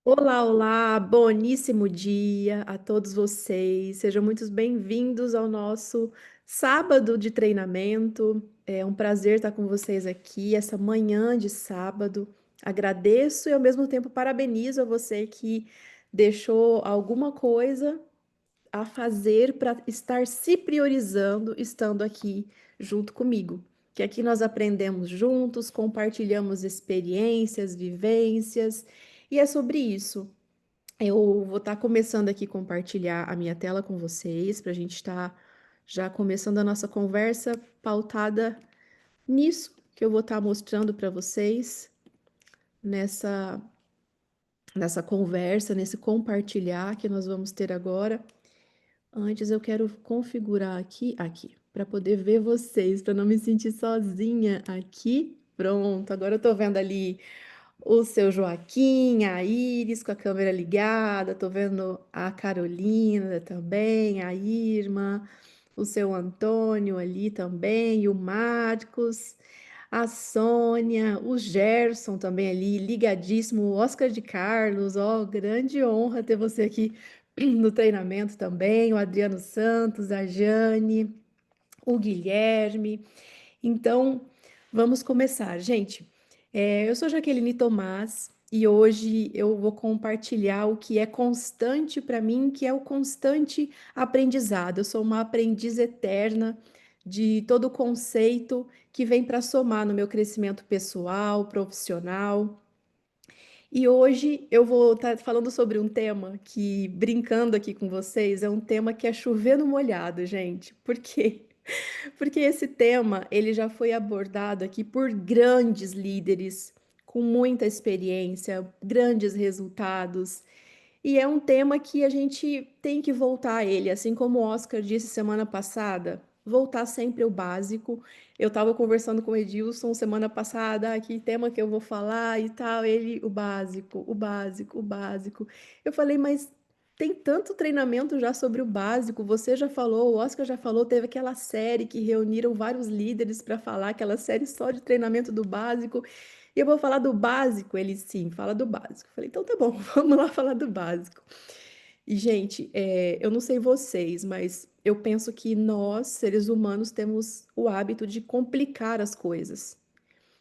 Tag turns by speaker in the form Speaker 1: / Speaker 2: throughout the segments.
Speaker 1: Olá, olá, boníssimo dia a todos vocês. Sejam muito bem-vindos ao nosso sábado de treinamento. É um prazer estar com vocês aqui essa manhã de sábado. Agradeço e ao mesmo tempo parabenizo a você que deixou alguma coisa a fazer para estar se priorizando, estando aqui junto comigo. Que aqui nós aprendemos juntos, compartilhamos experiências, vivências, e é sobre isso. Eu vou estar começando aqui a compartilhar a minha tela com vocês, para a gente estar já começando a nossa conversa pautada nisso que eu vou estar mostrando para vocês nessa, nessa conversa, nesse compartilhar que nós vamos ter agora. Antes eu quero configurar aqui, para poder ver vocês, para não me sentir sozinha aqui. Pronto, agora eu tô vendo ali o seu Joaquim, a Iris com a câmera ligada, tô vendo a Carolina também, a Irma, o seu Antônio ali também, o Marcos, a Sônia, o Gerson também ali, ligadíssimo, o Oscar de Carlos, ó, grande honra ter você aqui no treinamento também, o Adriano Santos, a Jane, o Guilherme. Então, vamos começar, gente. Eu sou Jaqueline Tomás e hoje eu vou compartilhar o que é constante para mim, que é o constante aprendizado. Eu sou uma aprendiz eterna de todo o conceito que vem para somar no meu crescimento pessoal, profissional. E hoje eu vou estar falando sobre um tema que, brincando aqui com vocês, é um tema que é chover no molhado, gente. Por quê? Porque esse tema, ele já foi abordado aqui por grandes líderes com muita experiência, grandes resultados. E é um tema que a gente tem que voltar a ele, assim como o Oscar disse semana passada, voltar sempre ao básico. Eu estava conversando com o Edilson semana passada, que tema que eu vou falar e tal, ele, o básico, o básico, o básico. Eu falei, mas tem tanto treinamento já sobre o básico, você já falou, o Oscar já falou, teve aquela série que reuniram vários líderes para falar, aquela série só de treinamento do básico. E eu vou falar do básico. Ele, sim, fala do básico. Eu falei, então tá bom, vamos lá falar do básico. E, gente, eu não sei vocês, mas eu penso que nós, seres humanos, temos o hábito de complicar as coisas,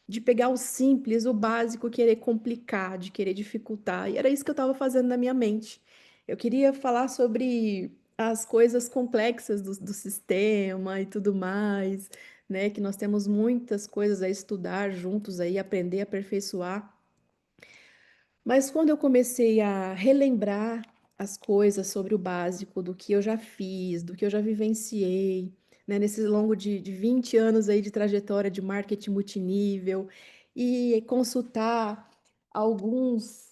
Speaker 1: de pegar o simples, o básico, querer complicar, de querer dificultar. E era isso que eu estava fazendo na minha mente. Eu queria falar sobre as coisas complexas do sistema e tudo mais, né? Que nós temos muitas coisas a estudar juntos aí, aprender, aperfeiçoar. Mas quando eu comecei a relembrar as coisas sobre o básico, do que eu já fiz, do que eu já vivenciei, né, nesse longo de 20 anos aí de trajetória de marketing multinível, e consultar alguns,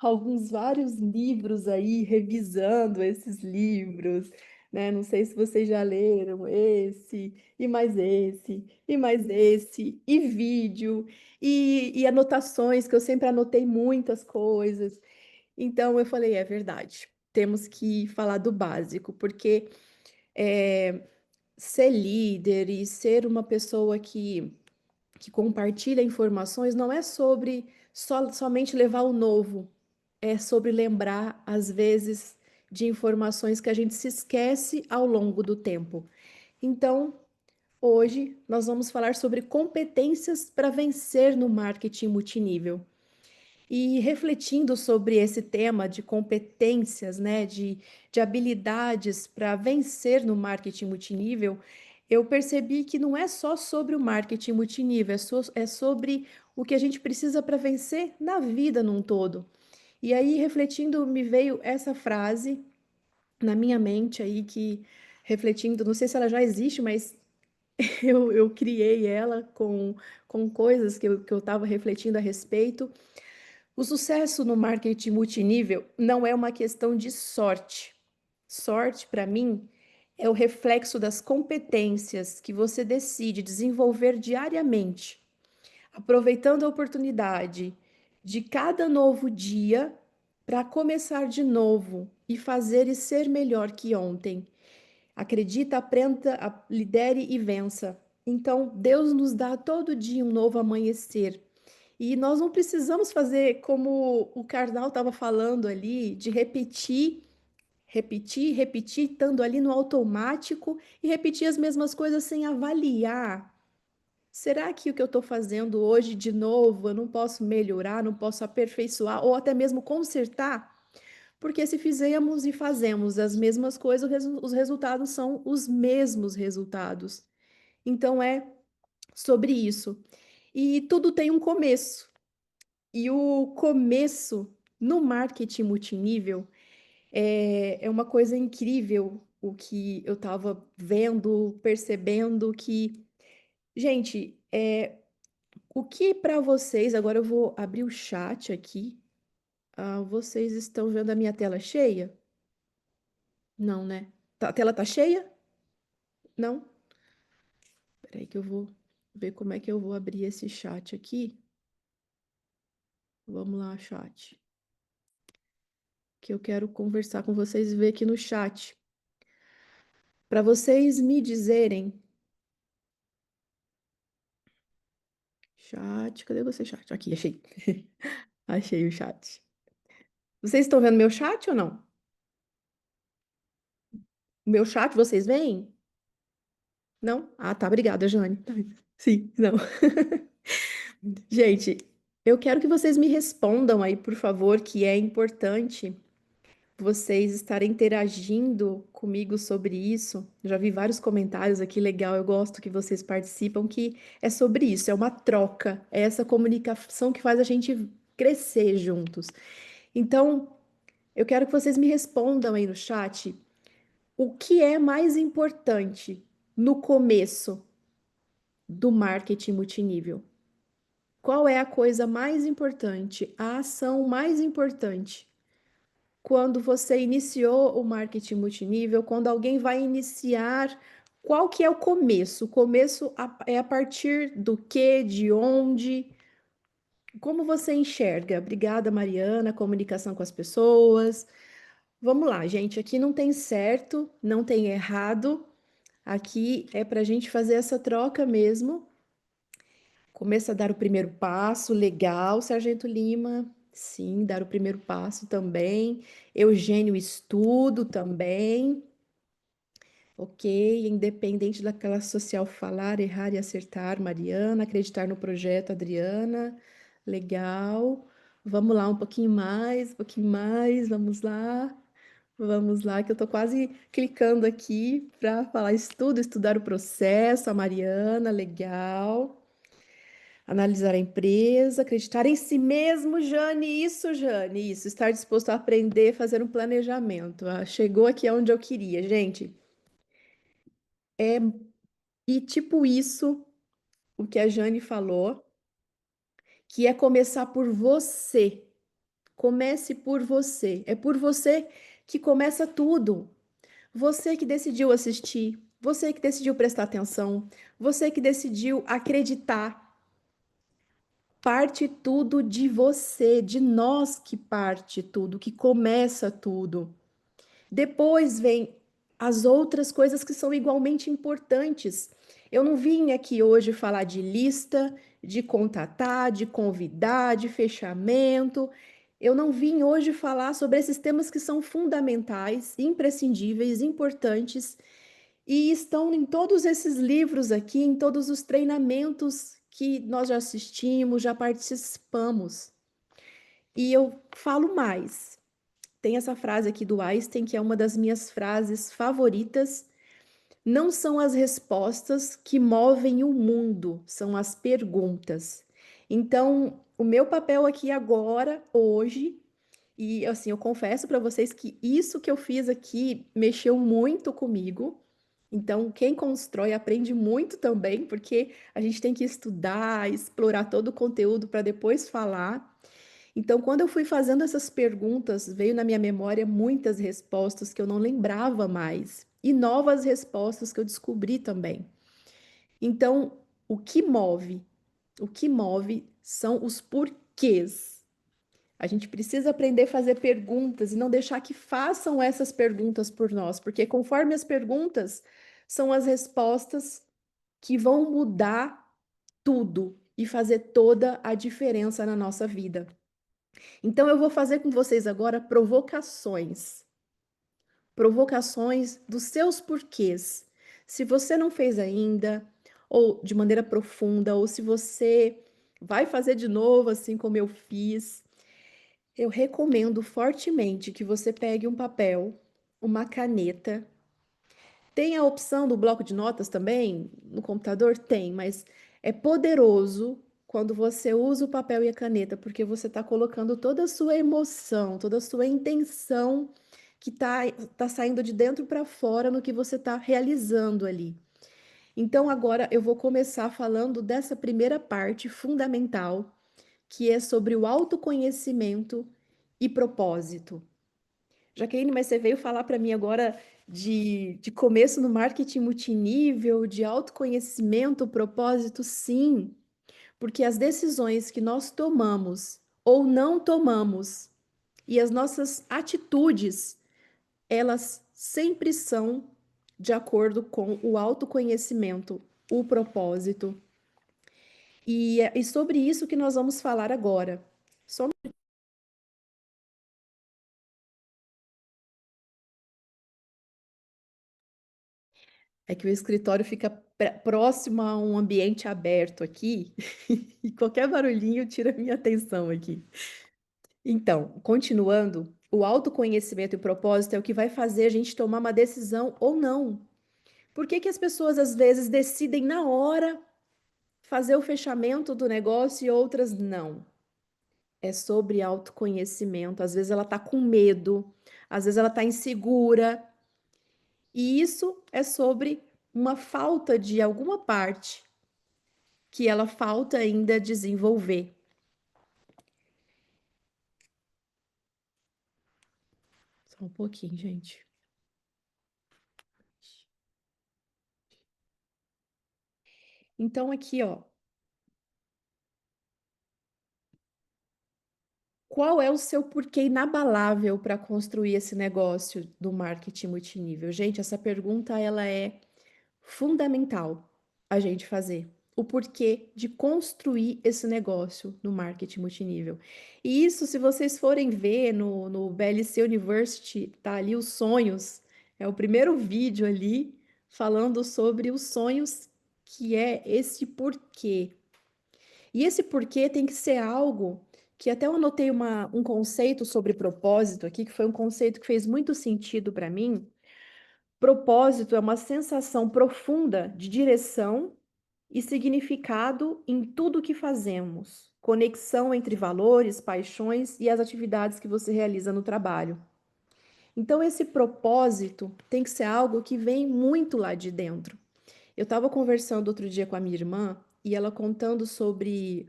Speaker 1: alguns vários livros aí, revisando esses livros, né? Não sei se vocês já leram esse, e mais esse, e mais esse, e vídeo, e anotações, que eu sempre anotei muitas coisas. Então eu falei, é verdade, temos que falar do básico, porque é, ser líder e ser uma pessoa que compartilha informações não é sobre somente levar o novo, é sobre lembrar, às vezes, de informações que a gente se esquece ao longo do tempo. Então, hoje nós vamos falar sobre competências para vencer no marketing multinível. E refletindo sobre esse tema de competências, né, de habilidades para vencer no marketing multinível, eu percebi que não é só sobre o marketing multinível, é sobre o que a gente precisa para vencer na vida num todo. E aí, refletindo, me veio essa frase na minha mente aí, que refletindo, não sei se ela já existe, mas eu criei ela com coisas que eu estava refletindo a respeito. O sucesso no marketing multinível não é uma questão de sorte. Sorte, para mim, é o reflexo das competências que você decide desenvolver diariamente, aproveitando a oportunidade de cada novo dia para começar de novo e fazer e ser melhor que ontem. Acredita, aprenda, lidere e vença. Então, Deus nos dá todo dia um novo amanhecer. E nós não precisamos fazer como o Karnal estava falando ali, de repetir, repetir, repetir, estando ali no automático e repetir as mesmas coisas sem avaliar. Será que o que eu estou fazendo hoje de novo eu não posso melhorar, não posso aperfeiçoar ou até mesmo consertar? Porque se fizermos e fazemos as mesmas coisas, os resultados são os mesmos resultados. Então é sobre isso. E tudo tem um começo. E o começo no marketing multinível é uma coisa incrível o que eu estava vendo, percebendo que, gente, o que para vocês, agora eu vou abrir o chat aqui. Ah, vocês estão vendo a minha tela cheia? Não, né? A tela tá cheia? Não? Peraí que eu vou ver como é que eu vou abrir esse chat aqui. Vamos lá, chat. Que eu quero conversar com vocês e ver aqui no chat. Para vocês me dizerem. Chat, cadê você, chat? Aqui, achei. Achei o chat. Vocês estão vendo meu chat ou não? O meu chat, vocês veem? Não? Ah, tá. Obrigada, Jane. Tá. Sim, não. Gente, eu quero que vocês me respondam aí, por favor, que é importante vocês estarem interagindo comigo sobre isso. Já vi vários comentários aqui, legal, eu gosto que vocês participam, que é sobre isso, é uma troca, é essa comunicação que faz a gente crescer juntos. Então, eu quero que vocês me respondam aí no chat o que é mais importante no começo do marketing multinível. Qual é a coisa mais importante, a ação mais importante quando você iniciou o marketing multinível, quando alguém vai iniciar, qual que é o começo? O começo é a partir do quê, de onde, como você enxerga? Obrigada, Mariana, comunicação com as pessoas. Vamos lá, gente, aqui não tem certo, não tem errado, aqui é para a gente fazer essa troca mesmo. Começa a dar o primeiro passo, legal, Sargento Lima. Sim, dar o primeiro passo também. Eugênio estudo também. Ok, independente da classe social, falar, errar e acertar, Mariana. Acreditar no projeto, Adriana. Legal. Vamos lá, um pouquinho mais, um pouquinho mais. Vamos lá. Vamos lá, que eu tô quase clicando aqui para falar estudo, estudar o processo, a Mariana, legal. Analisar a empresa, acreditar em si mesmo, Jane, isso, estar disposto a aprender, fazer um planejamento. Ah, chegou aqui aonde eu queria, gente. E tipo isso, o que a Jane falou, que é começar por você. Comece por você. É por você que começa tudo. Você que decidiu assistir, você que decidiu prestar atenção, você que decidiu acreditar. Parte tudo de você, de nós que parte tudo, que começa tudo. Depois vem as outras coisas que são igualmente importantes. Eu não vim aqui hoje falar de lista, de contatar, de convidar, de fechamento. Eu não vim hoje falar sobre esses temas que são fundamentais, imprescindíveis, importantes e estão em todos esses livros aqui, em todos os treinamentos que nós já assistimos, já participamos. E eu falo mais. Tem essa frase aqui do Einstein, que é uma das minhas frases favoritas. Não são as respostas que movem o mundo, são as perguntas. Então, o meu papel aqui agora, hoje, e assim, eu confesso para vocês que isso que eu fiz aqui mexeu muito comigo. Então, quem constrói aprende muito também, porque a gente tem que estudar, explorar todo o conteúdo para depois falar. Então, quando eu fui fazendo essas perguntas, veio na minha memória muitas respostas que eu não lembrava mais e novas respostas que eu descobri também. Então, o que move? O que move são os porquês. A gente precisa aprender a fazer perguntas e não deixar que façam essas perguntas por nós, porque conforme as perguntas são as respostas que vão mudar tudo. e fazer toda a diferença na nossa vida. Então, eu vou fazer com vocês agora provocações. Provocações dos seus porquês. Se você não fez ainda, ou de maneira profunda, ou se você vai fazer de novo, assim como eu fiz, eu recomendo fortemente que você pegue um papel, uma caneta. Tem a opção do bloco de notas também? No computador tem, mas é poderoso quando você usa o papel e a caneta, porque você está colocando toda a sua emoção, toda a sua intenção que tá saindo de dentro para fora no que você está realizando ali. Então, agora eu vou começar falando dessa primeira parte fundamental, que é sobre o autoconhecimento e propósito. Jaqueline, mas você veio falar para mim agora de começo no marketing multinível, de autoconhecimento, propósito, sim, porque as decisões que nós tomamos ou não tomamos e as nossas atitudes, elas sempre são de acordo com o autoconhecimento, o propósito. E sobre isso que nós vamos falar agora. Só É que o escritório fica próximo a um ambiente aberto aqui, e qualquer barulhinho tira a minha atenção aqui. Então, continuando, o autoconhecimento e o propósito é o que vai fazer a gente tomar uma decisão ou não. Por que que as pessoas às vezes decidem na hora fazer o fechamento do negócio e outras não? É sobre autoconhecimento. Às vezes ela tá com medo, às vezes ela tá insegura, e isso é sobre uma falta de alguma parte que ela falta ainda desenvolver. Só um pouquinho, gente. Então, aqui, ó, qual é o seu porquê inabalável para construir esse negócio do marketing multinível? Gente, essa pergunta ela é fundamental a gente fazer. O porquê de construir esse negócio no marketing multinível. E isso, se vocês forem ver no BLC University, tá ali os sonhos. É o primeiro vídeo ali falando sobre os sonhos, que é esse porquê. E esse porquê tem que ser algo que até eu anotei um conceito sobre propósito aqui, que foi um conceito que fez muito sentido para mim. Propósito é uma sensação profunda de direção e significado em tudo o que fazemos, conexão entre valores, paixões e as atividades que você realiza no trabalho. Então, esse propósito tem que ser algo que vem muito lá de dentro. Eu estava conversando outro dia com a minha irmã e ela contando sobre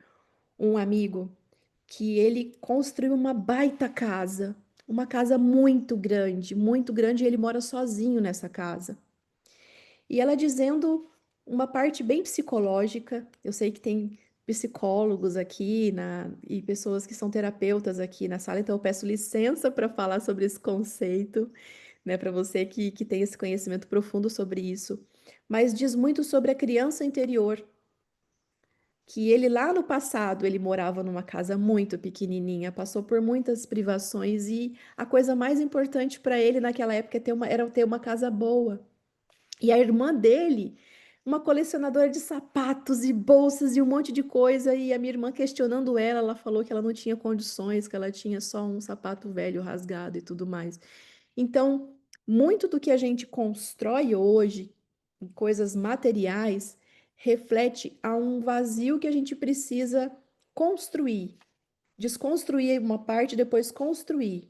Speaker 1: um amigo que ele construiu uma casa muito grande, e ele mora sozinho nessa casa. E ela dizendo uma parte bem psicológica. Eu sei que tem psicólogos aqui e pessoas que são terapeutas aqui na sala, então eu peço licença para falar sobre esse conceito, né, para você que tem esse conhecimento profundo sobre isso. Mas diz muito sobre a criança interior, que ele lá no passado ele morava numa casa muito pequenininha, passou por muitas privações e a coisa mais importante para ele naquela época era ter uma casa boa. E a irmã dele, uma colecionadora de sapatos e bolsas e um monte de coisa, e a minha irmã questionando ela, ela falou que ela não tinha condições, que ela tinha só um sapato velho rasgado e tudo mais. Então, muito do que a gente constrói hoje, em coisas materiais, reflete a um vazio que a gente precisa construir, desconstruir uma parte e depois construir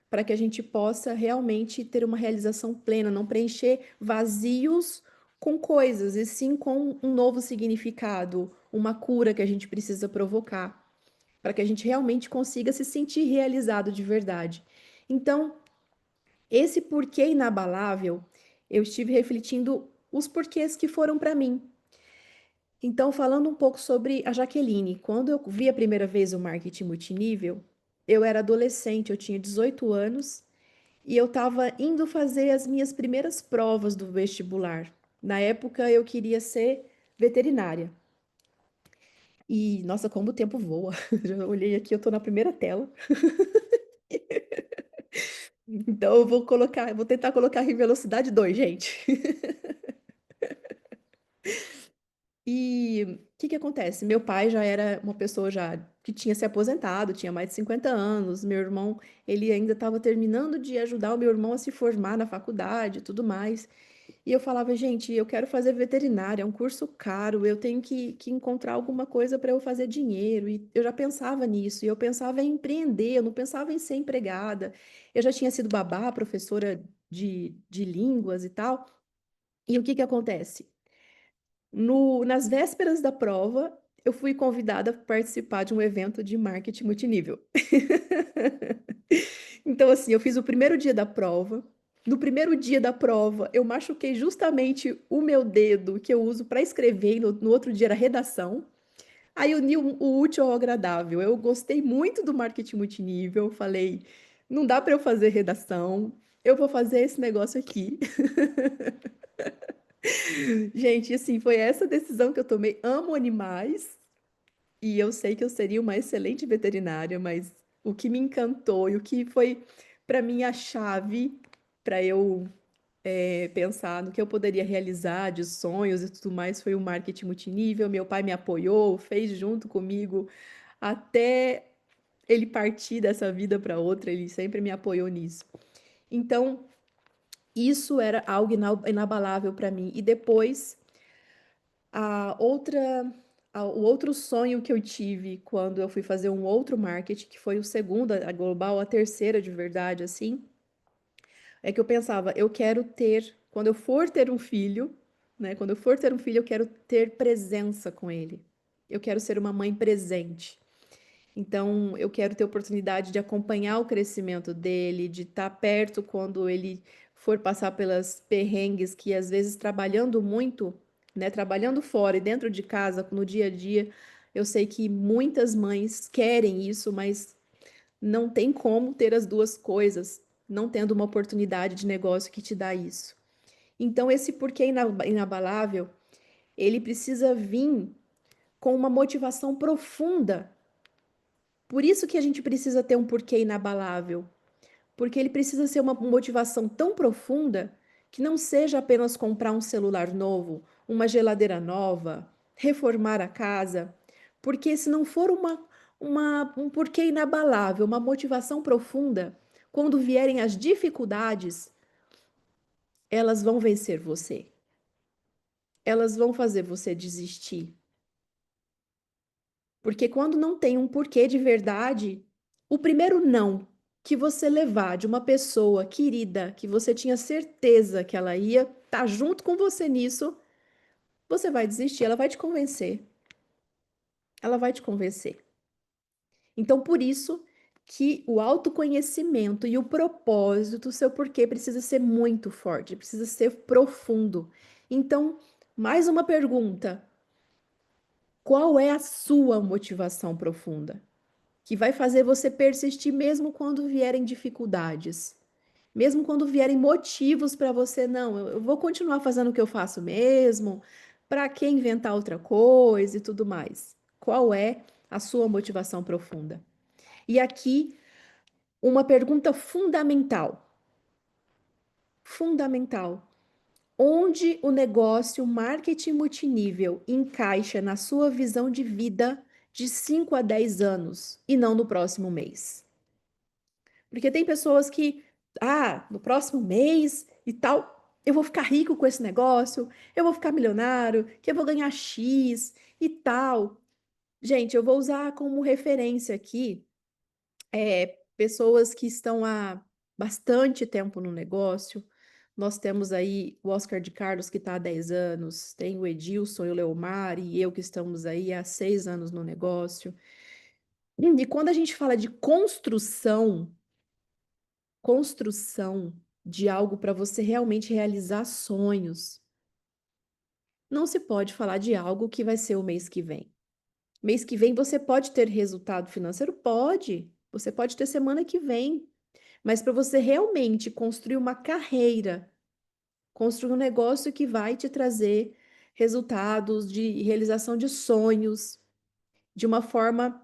Speaker 1: para que a gente possa realmente ter uma realização plena, não preencher vazios com coisas, e sim com um novo significado, uma cura que a gente precisa provocar, para que a gente realmente consiga se sentir realizado de verdade. Então, esse porquê inabalável, eu estive refletindo os porquês que foram para mim. Então, falando um pouco sobre a Jaqueline, quando eu vi a primeira vez o marketing multinível, eu era adolescente, eu tinha 18 anos e eu estava indo fazer as minhas primeiras provas do vestibular. Na época eu queria ser veterinária. E, nossa, como o tempo voa. Já olhei aqui, eu tô na primeira tela. Então eu vou tentar colocar em velocidade 2, gente. E o que que acontece? Meu pai já era uma pessoa já que tinha se aposentado, tinha mais de 50 anos. Meu irmão, ele ainda estava terminando de ajudar o meu irmão a se formar na faculdade e tudo mais. E eu falava, gente, eu quero fazer veterinária, é um curso caro, eu tenho que encontrar alguma coisa para eu fazer dinheiro. E eu já pensava nisso, e eu pensava em empreender, eu não pensava em ser empregada. Eu já tinha sido babá, professora de línguas e tal. E o que que acontece? Nas vésperas da prova, eu fui convidada a participar de um evento de marketing multinível. Então, assim, eu fiz o primeiro dia da prova. No primeiro dia da prova, eu machuquei justamente o meu dedo que eu uso para escrever, e no outro dia era redação. Aí eu uni o útil ao agradável. Eu gostei muito do marketing multinível, falei, não dá para eu fazer redação, eu vou fazer esse negócio aqui. Gente, assim, foi essa decisão que eu tomei. Amo animais e eu sei que eu seria uma excelente veterinária, mas o que me encantou e o que foi para mim a chave para eu pensar no que eu poderia realizar de sonhos e tudo mais foi o marketing multinível. Meu pai me apoiou, fez junto comigo até ele partir dessa vida para outra, ele sempre me apoiou nisso. Então, isso era algo inabalável para mim. E depois A outra, o outro sonho que eu tive quando eu fui fazer um outro marketing, que foi o segundo, a global, a terceira de verdade, assim, é que eu pensava, eu quero ter, quando eu for ter um filho, né? Quando eu for ter um filho, eu quero ter presença com ele. Eu quero ser uma mãe presente. Então, eu quero ter oportunidade de acompanhar o crescimento dele, de estar perto quando ele for passar pelas perrengues que às vezes trabalhando muito, né, trabalhando fora e dentro de casa, no dia a dia, eu sei que muitas mães querem isso, mas não tem como ter as duas coisas, não tendo uma oportunidade de negócio que te dá isso. Então, esse porquê inabalável, ele precisa vir com uma motivação profunda. Por isso que a gente precisa ter um porquê inabalável, porque ele precisa ser uma motivação tão profunda que não seja apenas comprar um celular novo, uma geladeira nova, reformar a casa, porque se não for um porquê inabalável, uma motivação profunda, quando vierem as dificuldades, elas vão vencer você. Elas vão fazer você desistir. Porque quando não tem um porquê de verdade, o primeiro não que você levar de uma pessoa querida, que você tinha certeza que ela ia estar junto com você nisso, você vai desistir, ela vai te convencer. Ela vai te convencer. Então, por isso que o autoconhecimento e o propósito, o seu porquê precisa ser muito forte, precisa ser profundo. Então, mais uma pergunta: qual é a sua motivação profunda? Que vai fazer você persistir mesmo quando vierem dificuldades, mesmo quando vierem motivos para você, não, eu vou continuar fazendo o que eu faço mesmo, para que inventar outra coisa e tudo mais. Qual é a sua motivação profunda? E aqui, uma pergunta fundamental. Fundamental. Onde o negócio marketing multinível encaixa na sua visão de vida de 5 a 10 anos e não no próximo mês? Porque tem pessoas que, no próximo mês e tal, eu vou ficar rico com esse negócio, eu vou ficar milionário, que eu vou ganhar X e tal. Gente, eu vou usar como referência aqui pessoas que estão há bastante tempo no negócio. Nós temos aí o Oscar de Carlos, que está há 10 anos, tem o Edilson e o Leomar, e eu que estamos aí há 6 anos no negócio. E quando a gente fala de construção de algo para você realmente realizar sonhos. Não se pode falar de algo que vai ser o mês que vem. Mês que vem você pode ter resultado financeiro? Pode. Você pode ter semana que vem. Mas para você realmente construir uma carreira, construir um negócio que vai te trazer resultados de realização de sonhos, de uma forma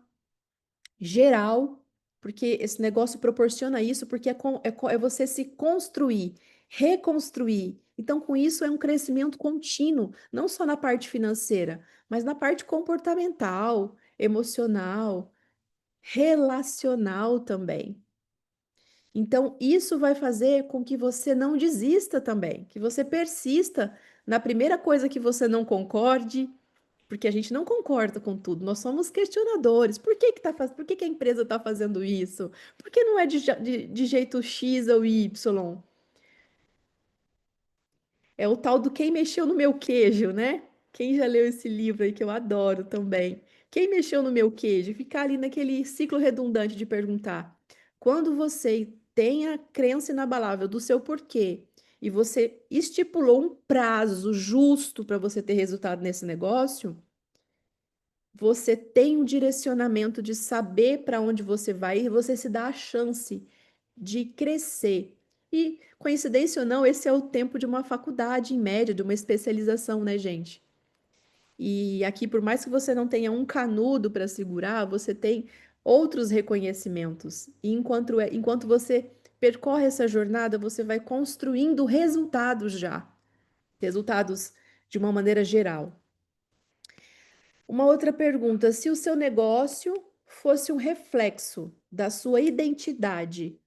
Speaker 1: geral, porque esse negócio proporciona isso, porque é você se construir, reconstruir. Então, com isso, é um crescimento contínuo, não só na parte financeira, mas na parte comportamental, emocional, relacional também. Então, isso vai fazer com que você não desista também, que você persista na primeira coisa que você não concorde, porque a gente não concorda com tudo, nós somos questionadores. Por que que a empresa está fazendo isso? Por que não é de jeito X ou Y? É o tal do quem mexeu no meu queijo, né? Quem já leu esse livro aí que eu adoro também? Quem mexeu no meu queijo? Ficar ali naquele ciclo redundante de perguntar. Quando você tem a crença inabalável do seu porquê e você estipulou um prazo justo para você ter resultado nesse negócio, você tem um direcionamento de saber para onde você vai e você se dá a chance de crescer. E, coincidência ou não, esse é o tempo de uma faculdade, em média, de uma especialização, né, gente? E aqui, por mais que você não tenha um canudo para segurar, você tem outros reconhecimentos. E enquanto você percorre essa jornada, você vai construindo resultados já. Resultados de uma maneira geral. Uma outra pergunta: se o seu negócio fosse um reflexo da sua identidade,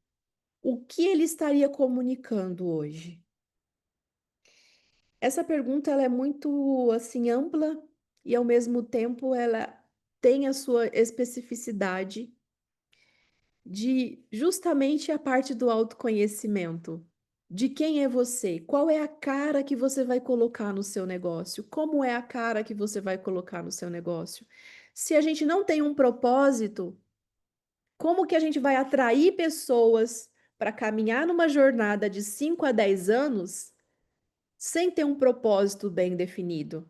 Speaker 1: o que ele estaria comunicando hoje? Essa pergunta ela é muito assim ampla e ao mesmo tempo ela tem a sua especificidade de justamente a parte do autoconhecimento. De quem é você? Qual é a cara que você vai colocar no seu negócio? Como é a cara que você vai colocar no seu negócio? Se a gente não tem um propósito, como que a gente vai atrair pessoas para caminhar numa jornada de 5 a 10 anos sem ter um propósito bem definido?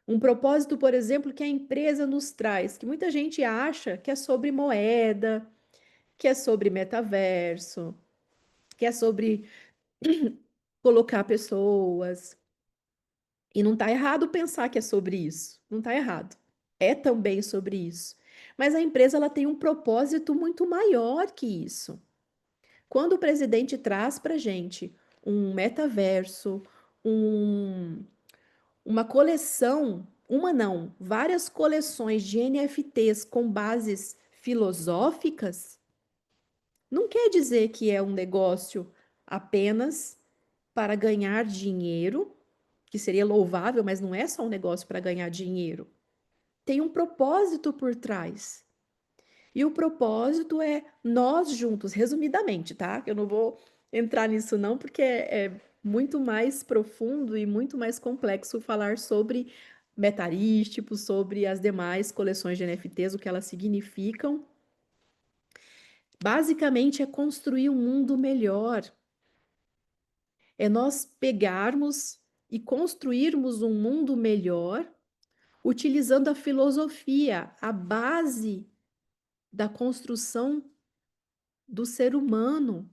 Speaker 1: Um propósito, por exemplo, que a empresa nos traz, que muita gente acha que é sobre moeda, que é sobre metaverso, que é sobre colocar pessoas. E não está errado pensar que é sobre isso. Não está errado. É também sobre isso. Mas a empresa ela tem um propósito muito maior que isso. Quando o presidente traz para gente um metaverso, um, uma coleção, uma não, várias coleções de NFTs com bases filosóficas, não quer dizer que é um negócio apenas para ganhar dinheiro, que seria louvável, mas não é só um negócio para ganhar dinheiro. Tem um propósito por trás. E o propósito é nós juntos, resumidamente, tá? Eu não vou entrar nisso não, porque é muito mais profundo e muito mais complexo falar sobre metarísticos, sobre as demais coleções de NFTs, o que elas significam. Basicamente é construir um mundo melhor. É nós pegarmos e construirmos um mundo melhor utilizando a filosofia, a base da construção do ser humano,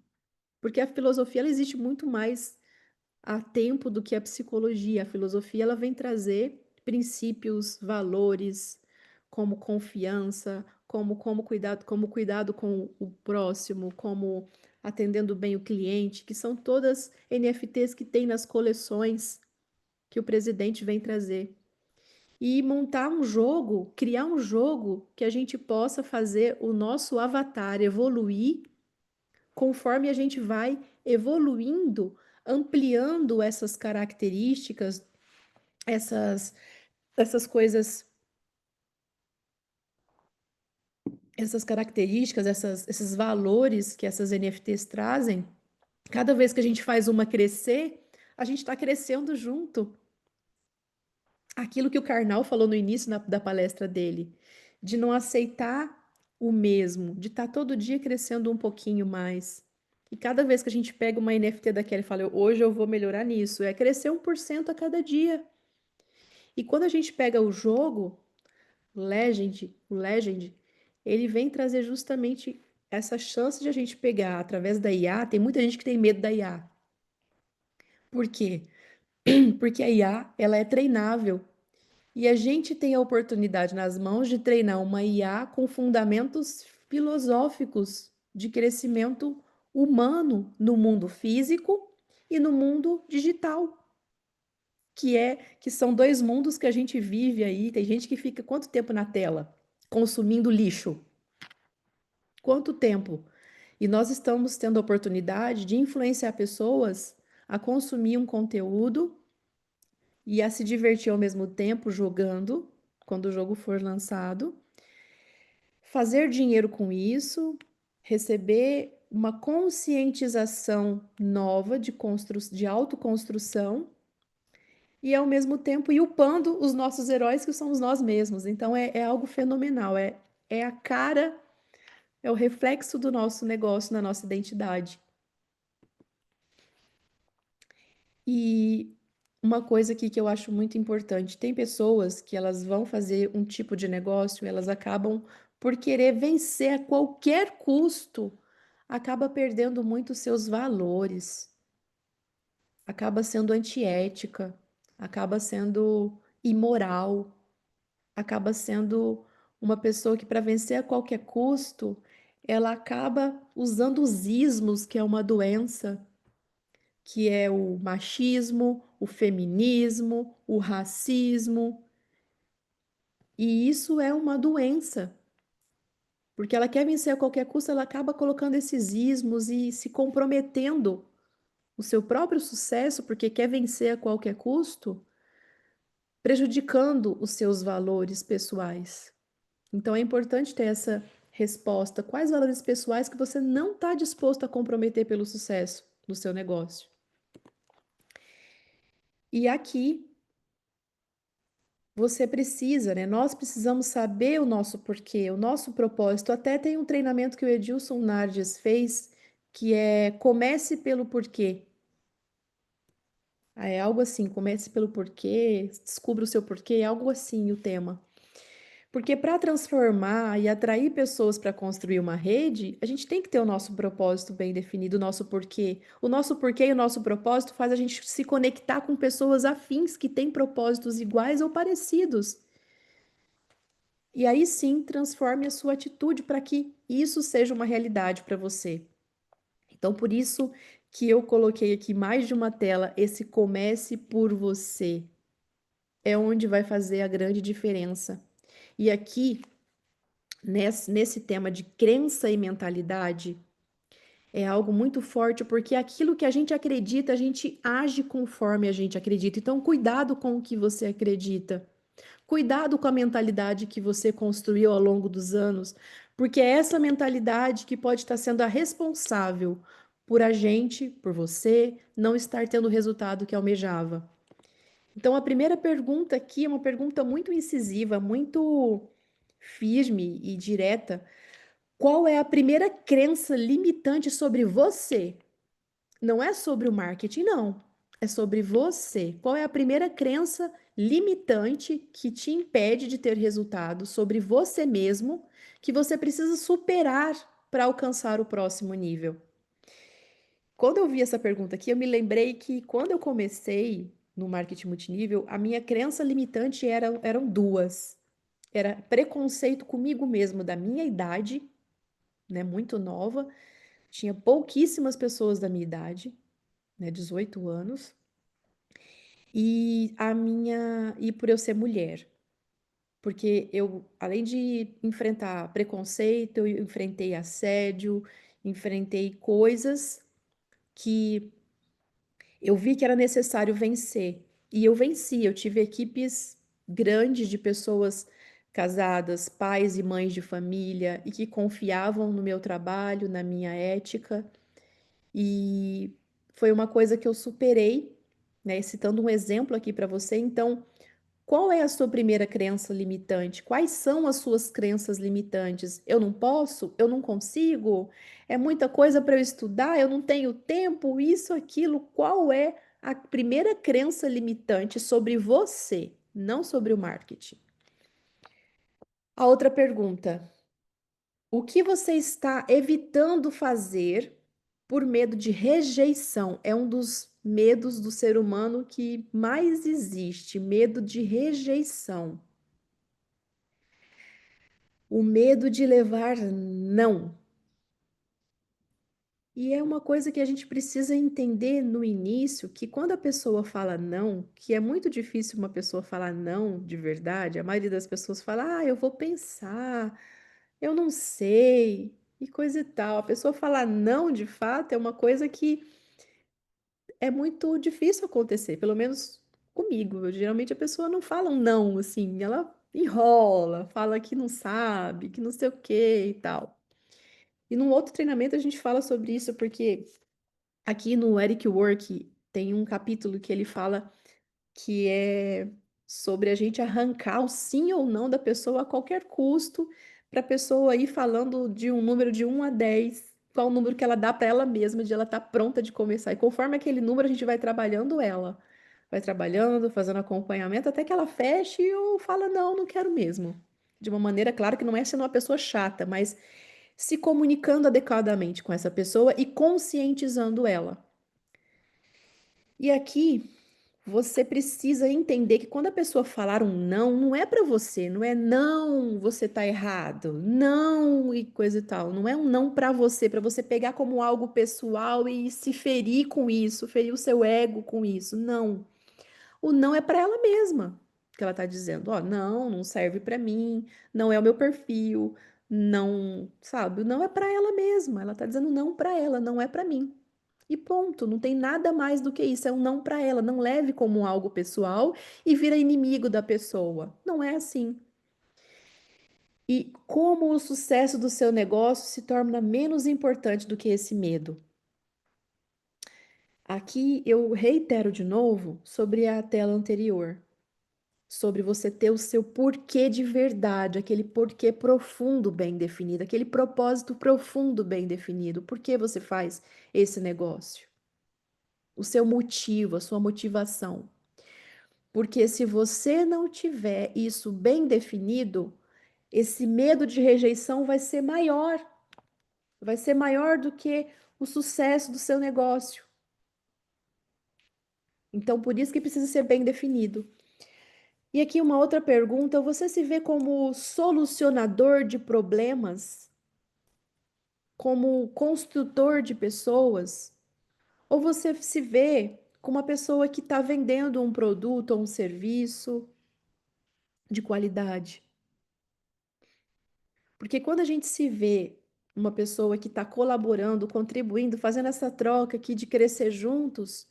Speaker 1: porque a filosofia ela existe muito mais há tempo do que a psicologia. A filosofia ela vem trazer princípios, valores, como confiança, como cuidado com o próximo, como atendendo bem o cliente, que são todas NFTs que tem nas coleções que o presidente vem trazer. E montar um jogo, criar um jogo que a gente possa fazer o nosso avatar evoluir conforme a gente vai evoluindo, ampliando essas características, essas, essas coisas, essas características, esses valores que essas NFTs trazem. Cada vez que a gente faz uma crescer, a gente está crescendo junto. Aquilo que o Karnal falou no início da palestra dele, de não aceitar o mesmo, de estar todo dia crescendo um pouquinho mais. E cada vez que a gente pega uma NFT daquela e fala, hoje eu vou melhorar nisso, é crescer 1% a cada dia. E quando a gente pega o jogo, o Legend, ele vem trazer justamente essa chance de a gente pegar através da IA. Tem muita gente que tem medo da IA. Por quê? Porque a IA, ela é treinável. E a gente tem a oportunidade nas mãos de treinar uma IA com fundamentos filosóficos de crescimento humano no mundo físico e no mundo digital, que são dois mundos que a gente vive aí. Tem gente que fica quanto tempo na tela consumindo lixo? Quanto tempo? E nós estamos tendo a oportunidade de influenciar pessoas a consumir um conteúdo e a se divertir ao mesmo tempo jogando, quando o jogo for lançado, fazer dinheiro com isso, receber uma conscientização nova de autoconstrução e ao mesmo tempo ir upando os nossos heróis que somos nós mesmos. Então é algo fenomenal, é a cara, é o reflexo do nosso negócio na nossa identidade. E uma coisa aqui que eu acho muito importante, tem pessoas que elas vão fazer um tipo de negócio, elas acabam por querer vencer a qualquer custo, acaba perdendo muito seus valores, acaba sendo antiética, acaba sendo imoral, acaba sendo uma pessoa que para vencer a qualquer custo, ela acaba usando os ismos, que é uma doença, que é o machismo, o feminismo, o racismo, e isso é uma doença, porque ela quer vencer a qualquer custo, ela acaba colocando esses ismos e se comprometendo o seu próprio sucesso, porque quer vencer a qualquer custo, prejudicando os seus valores pessoais. Então é importante ter essa resposta. Quais valores pessoais que você não está disposto a comprometer pelo sucesso do seu negócio? E aqui você precisa, né? Nós precisamos saber o nosso porquê, o nosso propósito. Até tem um treinamento que o Edilson Nardes fez, que é comece pelo porquê. É algo assim, comece pelo porquê, descubra o seu porquê, é algo assim o tema. Porque para transformar e atrair pessoas para construir uma rede, a gente tem que ter o nosso propósito bem definido, o nosso porquê. O nosso porquê e o nosso propósito faz a gente se conectar com pessoas afins que têm propósitos iguais ou parecidos. E aí sim, transforme a sua atitude para que isso seja uma realidade para você. Então, por isso que eu coloquei aqui mais de uma tela, esse comece por você. É onde vai fazer a grande diferença. E aqui, nesse tema de crença e mentalidade, é algo muito forte, porque aquilo que a gente acredita, a gente age conforme a gente acredita. Então, cuidado com o que você acredita. Cuidado com a mentalidade que você construiu ao longo dos anos, porque é essa mentalidade que pode estar sendo a responsável por a gente, por você, não estar tendo o resultado que almejava. Então, a primeira pergunta aqui é uma pergunta muito incisiva, muito firme e direta. Qual é a primeira crença limitante sobre você? Não é sobre o marketing, não. É sobre você. Qual é a primeira crença limitante que te impede de ter resultado sobre você mesmo, que você precisa superar para alcançar o próximo nível? Quando eu vi essa pergunta aqui, eu me lembrei que quando eu comecei no marketing multinível, a minha crença limitante eram duas. Era preconceito comigo mesmo, da minha idade, né, muito nova. Tinha pouquíssimas pessoas da minha idade, né, 18 anos. E por eu ser mulher, porque eu, além de enfrentar preconceito, eu enfrentei assédio, enfrentei coisas que eu vi que era necessário vencer. E eu venci, eu tive equipes grandes de pessoas casadas, pais e mães de família, e que confiavam no meu trabalho, na minha ética. E foi uma coisa que eu superei, né? Citando um exemplo aqui para você. Então, qual é a sua primeira crença limitante? Quais são as suas crenças limitantes? Eu não posso? Eu não consigo? É muita coisa para eu estudar? Eu não tenho tempo? Isso, aquilo. Qual é a primeira crença limitante sobre você, não sobre o marketing? A outra pergunta: o que você está evitando fazer por medo de rejeição? É um dos medos do ser humano que mais existe, medo de rejeição, o medo de levar não. E é uma coisa que a gente precisa entender no início, que quando a pessoa fala não, que é muito difícil uma pessoa falar não de verdade, a maioria das pessoas fala, eu vou pensar, eu não sei, e coisa e tal. A pessoa falar não de fato é uma coisa que é muito difícil acontecer, pelo menos comigo. Geralmente a pessoa não fala um não, assim, ela enrola, fala que não sabe, que não sei o que e tal. E num outro treinamento a gente fala sobre isso, porque aqui no Eric Work tem um capítulo que ele fala que é sobre a gente arrancar o sim ou não da pessoa a qualquer custo, para a pessoa ir falando de um número de 1 a 10, qual o número que ela dá para ela mesma, de ela estar pronta de começar. E conforme aquele número, a gente vai trabalhando ela. Vai trabalhando, fazendo acompanhamento, até que ela feche ou fala, não, não quero mesmo. De uma maneira, claro que não é sendo uma pessoa chata, mas se comunicando adequadamente com essa pessoa e conscientizando ela. E aqui você precisa entender que quando a pessoa falar um não, não é para você, não é não, você tá errado, não e coisa e tal. Não é um não para você pegar como algo pessoal e se ferir com isso, ferir o seu ego com isso. Não. O não é para ela mesma, que ela tá dizendo, ó, não, não serve para mim, não é o meu perfil, não, sabe? O não é para ela mesma. Ela tá dizendo não para ela, não é para mim. E ponto, não tem nada mais do que isso, é um não para ela. Não leve como algo pessoal e vira inimigo da pessoa. Não é assim. E como o sucesso do seu negócio se torna menos importante do que esse medo? Aqui eu reitero de novo sobre a tela anterior, sobre você ter o seu porquê de verdade, aquele porquê profundo bem definido, aquele propósito profundo bem definido. Por que você faz esse negócio? O seu motivo, a sua motivação. Porque se você não tiver isso bem definido, esse medo de rejeição vai ser maior do que o sucesso do seu negócio. Então, por isso que precisa ser bem definido. E aqui uma outra pergunta: você se vê como solucionador de problemas, como construtor de pessoas, ou você se vê como uma pessoa que está vendendo um produto ou um serviço de qualidade? Porque quando a gente se vê uma pessoa que está colaborando, contribuindo, fazendo essa troca aqui de crescer juntos,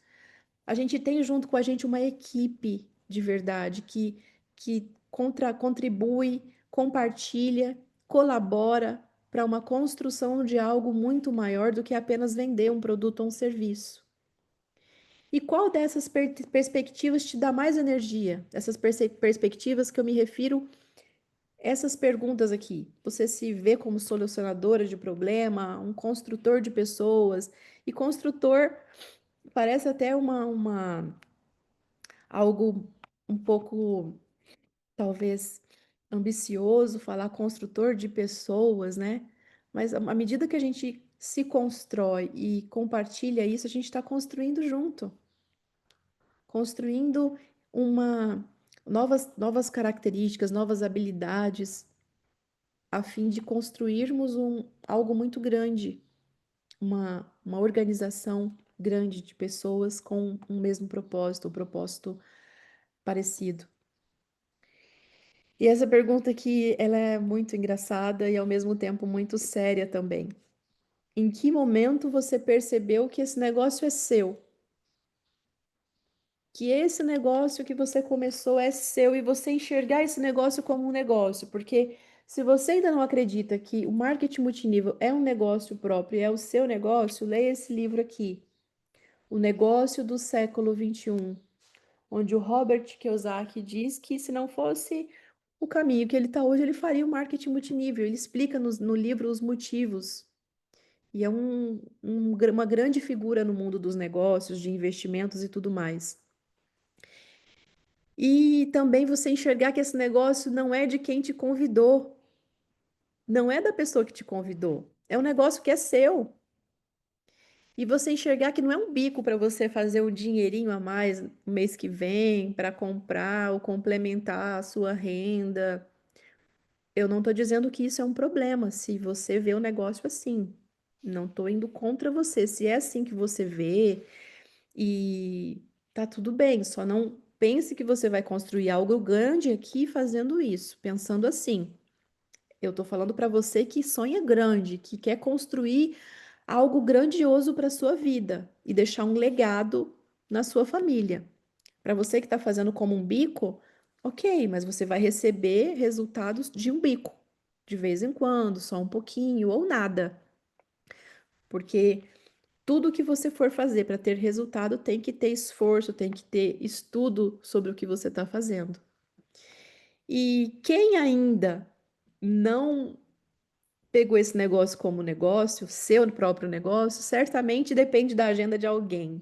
Speaker 1: a gente tem junto com a gente uma equipe de verdade que contribui, compartilha, colabora para uma construção de algo muito maior do que apenas vender um produto ou um serviço. E qual dessas perspectivas te dá mais energia? Essas perspectivas que eu me refiro, essas perguntas aqui. Você se vê como solucionadora de problema, um construtor de pessoas? E construtor parece até algo um pouco, talvez, ambicioso falar construtor de pessoas, né? Mas à medida que a gente se constrói e compartilha isso, a gente está construindo junto, construindo uma novas características, novas habilidades, a fim de construirmos algo muito grande, uma organização grande de pessoas com um mesmo propósito, um propósito parecido. E essa pergunta aqui, ela é muito engraçada e ao mesmo tempo muito séria também. Em que momento você percebeu que esse negócio é seu? Que esse negócio que você começou é seu e você enxergar esse negócio como um negócio? Porque se você ainda não acredita que o marketing multinível é um negócio próprio e é o seu negócio, leia esse livro aqui, O Negócio do Século XXI, onde o Robert Kiyosaki diz que se não fosse o caminho que ele está hoje, ele faria o marketing multinível. Ele explica no livro os motivos. E é uma grande figura no mundo dos negócios, de investimentos e tudo mais. E também você enxergar que esse negócio não é de quem te convidou, não é da pessoa que te convidou, é um negócio que é seu. E você enxergar que não é um bico para você fazer um dinheirinho a mais no mês que vem para comprar ou complementar a sua renda. Eu não estou dizendo que isso é um problema se você vê o negócio assim. Não estou indo contra você. Se é assim que você vê e tá tudo bem, só não pense que você vai construir algo grande aqui fazendo isso, pensando assim. Eu estou falando para você que sonha grande, que quer construir algo grandioso para sua vida e deixar um legado na sua família. Para você que está fazendo como um bico, ok, mas você vai receber resultados de um bico, de vez em quando, só um pouquinho ou nada, porque tudo que você for fazer para ter resultado tem que ter esforço, tem que ter estudo sobre o que você está fazendo. E quem ainda não pegou esse negócio como negócio, seu próprio negócio, certamente depende da agenda de alguém.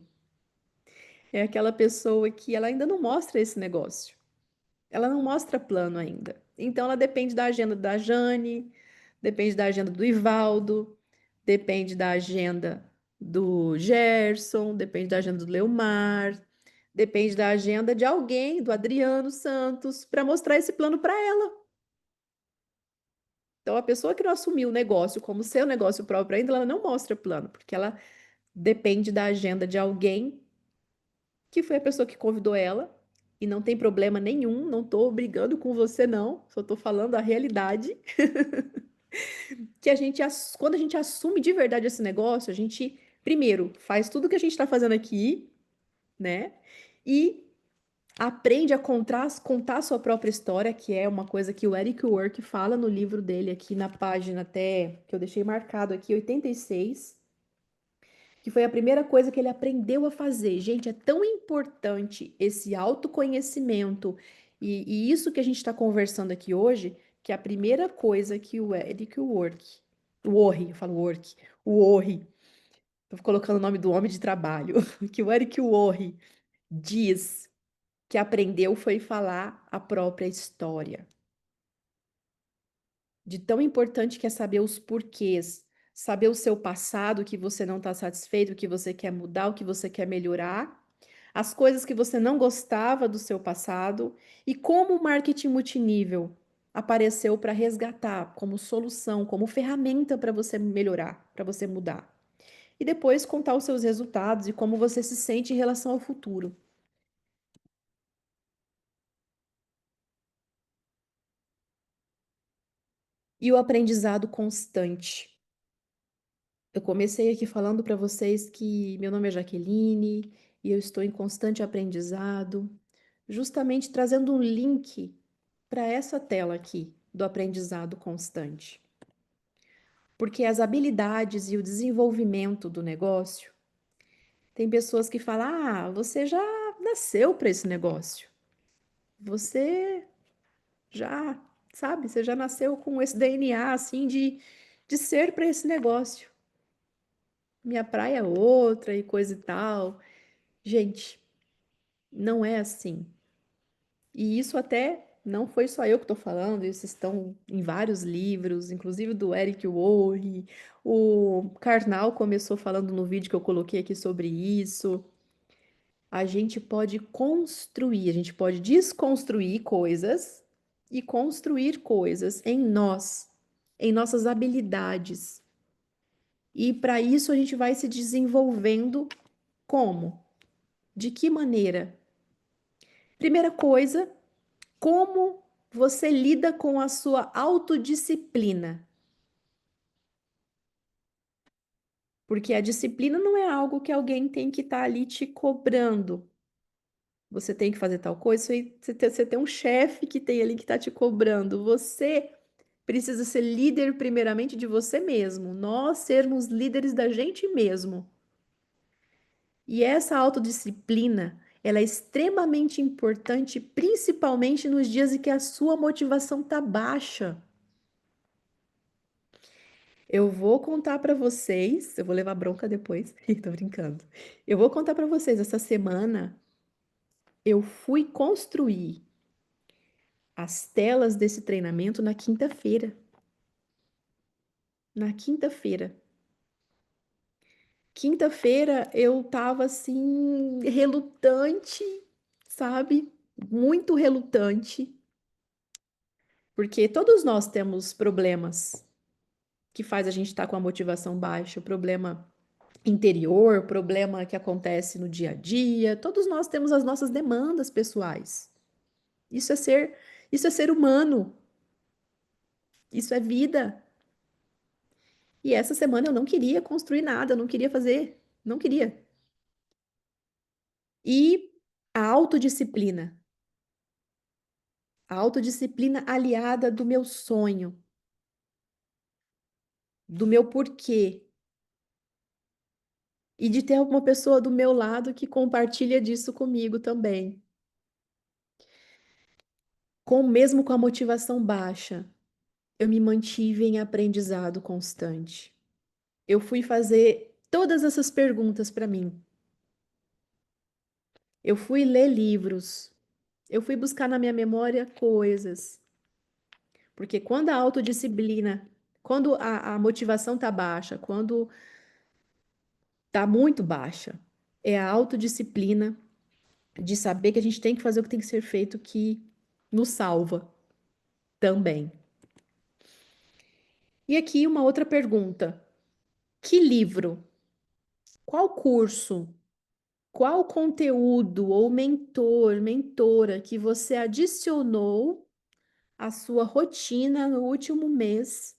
Speaker 1: É aquela pessoa que ela ainda não mostra esse negócio. Ela não mostra plano ainda. Então ela depende da agenda da Jane, depende da agenda do Ivaldo, depende da agenda do Gerson, depende da agenda do Leomar, depende da agenda de alguém, do Adriano Santos, para mostrar esse plano para ela. Então a pessoa que não assumiu o negócio como seu negócio próprio ainda, ela não mostra plano, porque ela depende da agenda de alguém que foi a pessoa que convidou ela, e não tem problema nenhum, não tô brigando com você, não, só tô falando a realidade, que a gente, quando a gente assume de verdade esse negócio, a gente, primeiro, faz tudo que a gente tá fazendo aqui, né? E aprende a contar a sua própria história, que é uma coisa que o Eric Work fala no livro dele aqui na página até, que eu deixei marcado aqui, 86, que foi a primeira coisa que ele aprendeu a fazer. Gente, é tão importante esse autoconhecimento e isso que a gente está conversando aqui hoje, que é a primeira coisa que o Eric Worre, eu falo Work, o Worre, tô colocando o nome do homem de trabalho, que o Eric Worre diz que aprendeu foi falar a própria história. De tão importante que é saber os porquês, saber o seu passado, o que você não está satisfeito, o que você quer mudar, o que você quer melhorar, as coisas que você não gostava do seu passado e como o marketing multinível apareceu para resgatar como solução, como ferramenta para você melhorar, para você mudar. E depois contar os seus resultados e como você se sente em relação ao futuro. E o aprendizado constante. Eu comecei aqui falando para vocês que meu nome é Jaqueline e eu estou em constante aprendizado, justamente trazendo um link para essa tela aqui do aprendizado constante. Porque as habilidades e o desenvolvimento do negócio, tem pessoas que falam: ah, você já nasceu para esse negócio, você já, sabe, você já nasceu com esse DNA assim de ser para esse negócio. Minha praia é outra e coisa e tal. Gente, não é assim. E isso até não foi só eu que estou falando, isso estão em vários livros, inclusive do Eric Worre. O Karnal começou falando no vídeo que eu coloquei aqui sobre isso. A gente pode construir, a gente pode desconstruir coisas e construir coisas em nós, em nossas habilidades. E para isso a gente vai se desenvolvendo como? De que maneira? Primeira coisa, como você lida com a sua autodisciplina? Porque a disciplina não é algo que alguém tem que estar ali te cobrando. Você tem que fazer tal coisa, isso aí você tem um chefe que tem ali que está te cobrando. Você precisa ser líder primeiramente de você mesmo. Nós sermos líderes da gente mesmo. E essa autodisciplina, ela é extremamente importante, principalmente nos dias em que a sua motivação tá baixa. Eu vou contar para vocês, eu vou levar bronca depois. Ih, tô brincando. Eu vou contar para vocês, essa semana eu fui construir as telas desse treinamento na quinta-feira. Na quinta-feira. Quinta-feira eu tava assim, relutante, sabe? Muito relutante, porque todos nós temos problemas que faz a gente estar com a motivação baixa, problema interior, problema que acontece no dia a dia. Todos nós temos as nossas demandas pessoais. Isso é ser, isso é ser humano, isso é vida. E essa semana eu não queria construir nada, eu não queria fazer, não queria. E a autodisciplina, a autodisciplina aliada do meu sonho, do meu porquê, e de ter uma pessoa do meu lado que compartilha disso comigo também. Mesmo com a motivação baixa, eu me mantive em aprendizado constante. Eu fui fazer todas essas perguntas para mim. Eu fui ler livros. Eu fui buscar na minha memória coisas. Porque quando a autodisciplina, quando a motivação tá baixa, quando tá muito baixa, é a autodisciplina de saber que a gente tem que fazer o que tem que ser feito que nos salva também. E aqui uma outra pergunta: que livro, qual curso, qual conteúdo ou mentor, mentora que você adicionou à sua rotina no último mês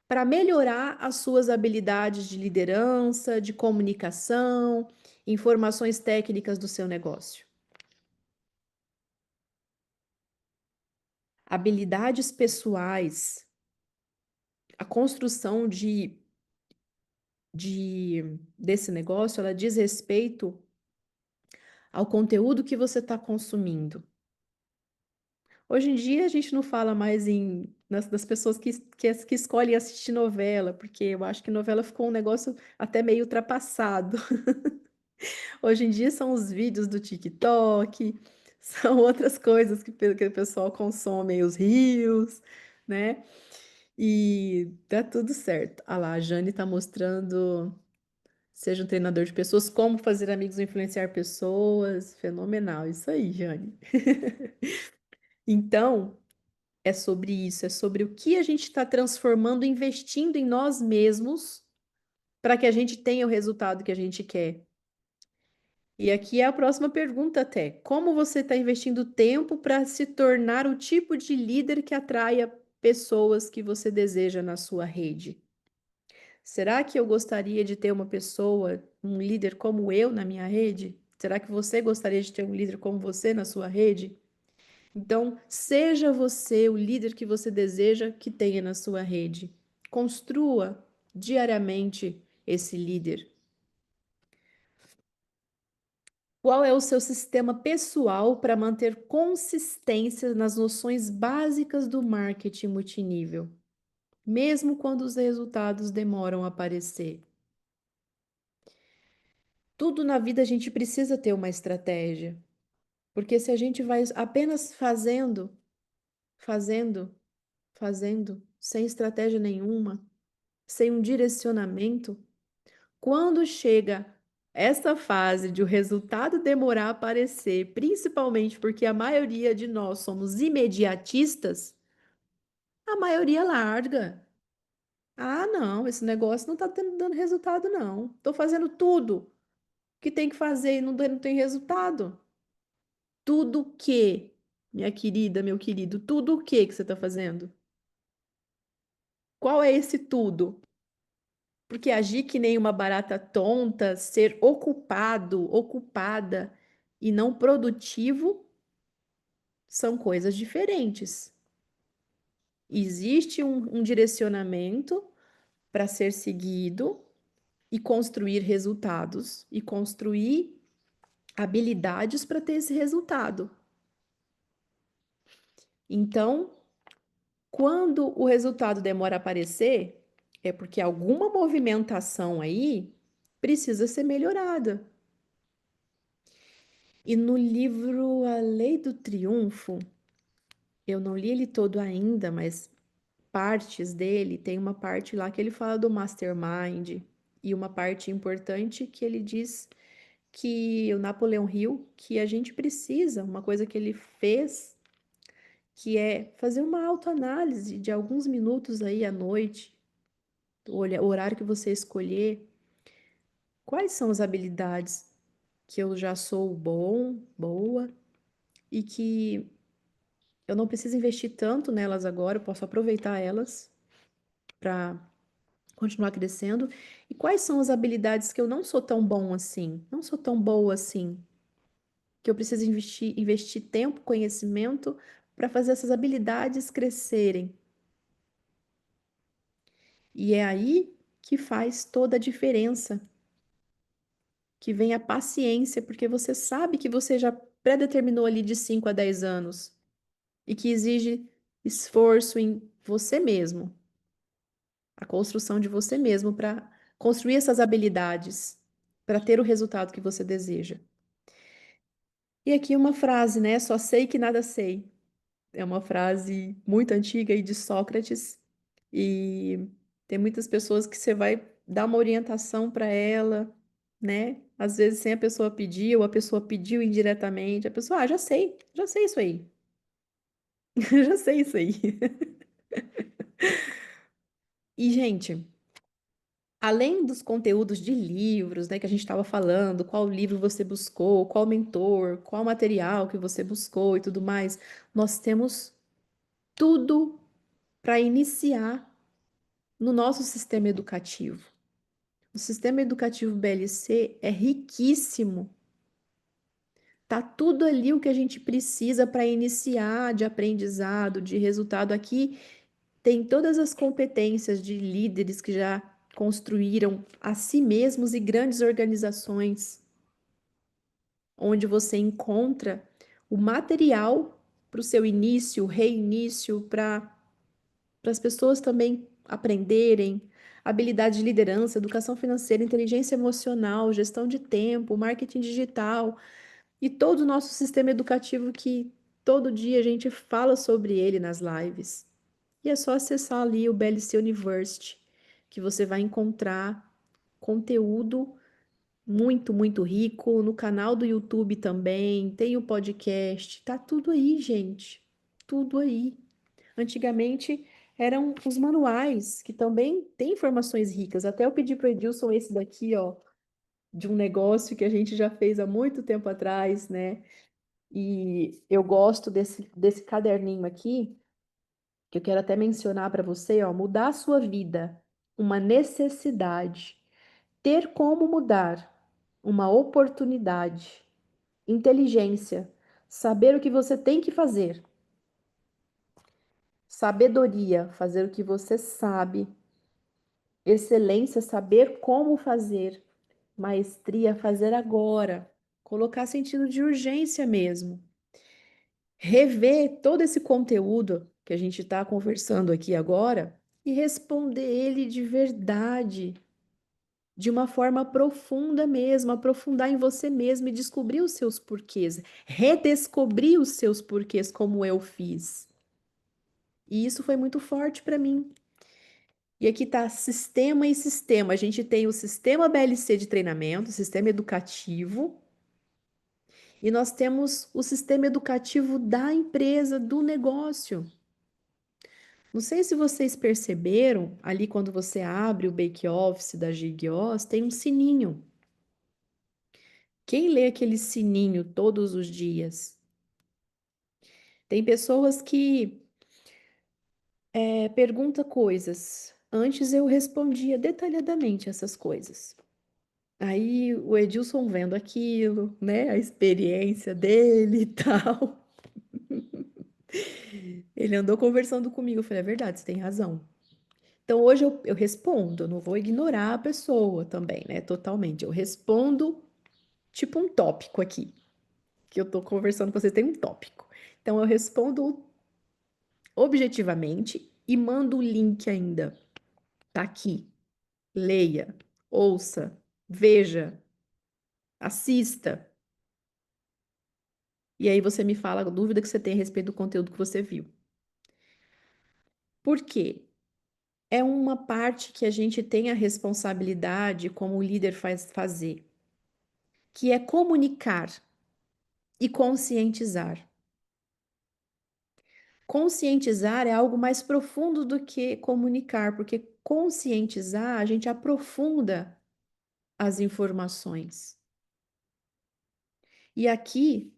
Speaker 1: para melhorar as suas habilidades de liderança, de comunicação, informações técnicas do seu negócio? Habilidades pessoais, a construção desse negócio, ela diz respeito ao conteúdo que você está consumindo. Hoje em dia a gente não fala mais das pessoas que escolhem assistir novela, porque eu acho que novela ficou um negócio até meio ultrapassado. Hoje em dia são os vídeos do TikTok, são outras coisas que o pessoal consome, os rios, né? E dá tudo certo. Ah lá, a Jane tá mostrando, seja um treinador de pessoas, como fazer amigos e influenciar pessoas. Fenomenal, isso aí, Jane. Então, é sobre isso, é sobre o que a gente está transformando, investindo em nós mesmos para que a gente tenha o resultado que a gente quer. E aqui é a próxima pergunta até. Como você está investindo tempo para se tornar o tipo de líder que atraia pessoas que você deseja na sua rede? Será que eu gostaria de ter uma pessoa, um líder como eu na minha rede? Será que você gostaria de ter um líder como você na sua rede? Então, seja você o líder que você deseja que tenha na sua rede. Construa diariamente esse líder. Qual é o seu sistema pessoal para manter consistência nas noções básicas do marketing multinível, mesmo quando os resultados demoram a aparecer? Tudo na vida a gente precisa ter uma estratégia, porque se a gente vai apenas fazendo, fazendo, sem estratégia nenhuma, sem um direcionamento, quando chega essa fase de o resultado demorar a aparecer, principalmente porque a maioria de nós somos imediatistas, a maioria larga. Ah, não, esse negócio não está dando resultado, não. Estou fazendo tudo que tem que fazer e não tem resultado. Tudo o que, minha querida, meu querido, tudo o que você está fazendo? Qual é esse tudo? Porque agir que nem uma barata tonta, ser ocupado, ocupada e não produtivo são coisas diferentes. Existe um direcionamento para ser seguido e construir resultados e construir habilidades para ter esse resultado. Então, quando o resultado demora a aparecer, é porque alguma movimentação aí precisa ser melhorada. E no livro A Lei do Triunfo, eu não li ele todo ainda, mas partes dele, tem uma parte lá que ele fala do mastermind e uma parte importante que ele diz que o Napoleão Hill, que a gente precisa, uma coisa que ele fez, que é fazer uma autoanálise de alguns minutos aí à noite, o horário que você escolher, quais são as habilidades que eu já sou bom, boa, e que eu não preciso investir tanto nelas agora, eu posso aproveitar elas para continuar crescendo. E quais são as habilidades que eu não sou tão bom assim, não sou tão boa assim, que eu preciso investir tempo, conhecimento para fazer essas habilidades crescerem. E é aí que faz toda a diferença, que vem a paciência, porque você sabe que você já predeterminou ali de 5 a 10 anos e que exige esforço em você mesmo, a construção de você mesmo para construir essas habilidades, para ter o resultado que você deseja. E aqui uma frase, né? Só sei que nada sei. É uma frase muito antiga aí de Sócrates e tem muitas pessoas que você vai dar uma orientação para ela, né? Às vezes sem a pessoa pedir, ou a pessoa pediu indiretamente, a pessoa, já sei isso aí, já sei isso aí. E, gente, além dos conteúdos de livros, né, que a gente estava falando, qual livro você buscou, qual mentor, qual material que você buscou e tudo mais, nós temos tudo para iniciar no nosso sistema educativo. O sistema educativo BLC é riquíssimo. Tá tudo ali o que a gente precisa para iniciar de aprendizado, de resultado. Aqui tem todas as competências de líderes que já construíram a si mesmos e grandes organizações, onde você encontra o material para o seu início, reinício, para as pessoas também aprenderem habilidade de liderança, educação financeira, inteligência emocional, gestão de tempo, marketing digital e todo o nosso sistema educativo que todo dia a gente fala sobre ele nas lives. E é só acessar ali o BLC University, que você vai encontrar conteúdo muito, muito rico. No canal do YouTube também, tem o podcast, tá tudo aí, gente. Tudo aí. Antigamente eram os manuais, que também têm informações ricas. Até eu pedi para o Edilson esse daqui, ó, de um negócio que a gente já fez há muito tempo atrás, né? E eu gosto desse caderninho aqui, que eu quero até mencionar para você, ó, mudar a sua vida, uma necessidade, ter como mudar, uma oportunidade, inteligência, saber o que você tem que fazer, sabedoria, fazer o que você sabe, excelência, saber como fazer, maestria, fazer agora, colocar sentido de urgência mesmo. Rever todo esse conteúdo que a gente está conversando aqui agora e responder ele de verdade, de uma forma profunda mesmo, aprofundar em você mesmo e descobrir os seus porquês, redescobrir os seus porquês, como eu fiz. E isso foi muito forte para mim. E aqui está sistema e sistema. A gente tem o sistema BLC de treinamento, o sistema educativo, e nós temos o sistema educativo da empresa, do negócio. Não sei se vocês perceberam, ali quando você abre o Bake-Office da Gig-Oz, tem um sininho. Quem lê aquele sininho todos os dias? Tem pessoas que perguntam coisas. Antes eu respondia detalhadamente essas coisas. Aí o Edilson vendo aquilo, né, a experiência dele e tal, ele andou conversando comigo. Eu falei, é verdade, você tem razão. Então hoje eu respondo, eu não vou ignorar a pessoa também, né, totalmente. Eu respondo tipo um tópico aqui, que eu tô conversando com vocês, tem um tópico. Então eu respondo objetivamente e mando o link ainda. Tá aqui. Leia, ouça, veja, assista. E aí você me fala a dúvida que você tem a respeito do conteúdo que você viu. Por quê? é uma parte que a gente tem a responsabilidade como líder faz fazer, que é comunicar e conscientizar. Conscientizar é algo mais profundo do que comunicar, porque conscientizar a gente aprofunda as informações. E aqui,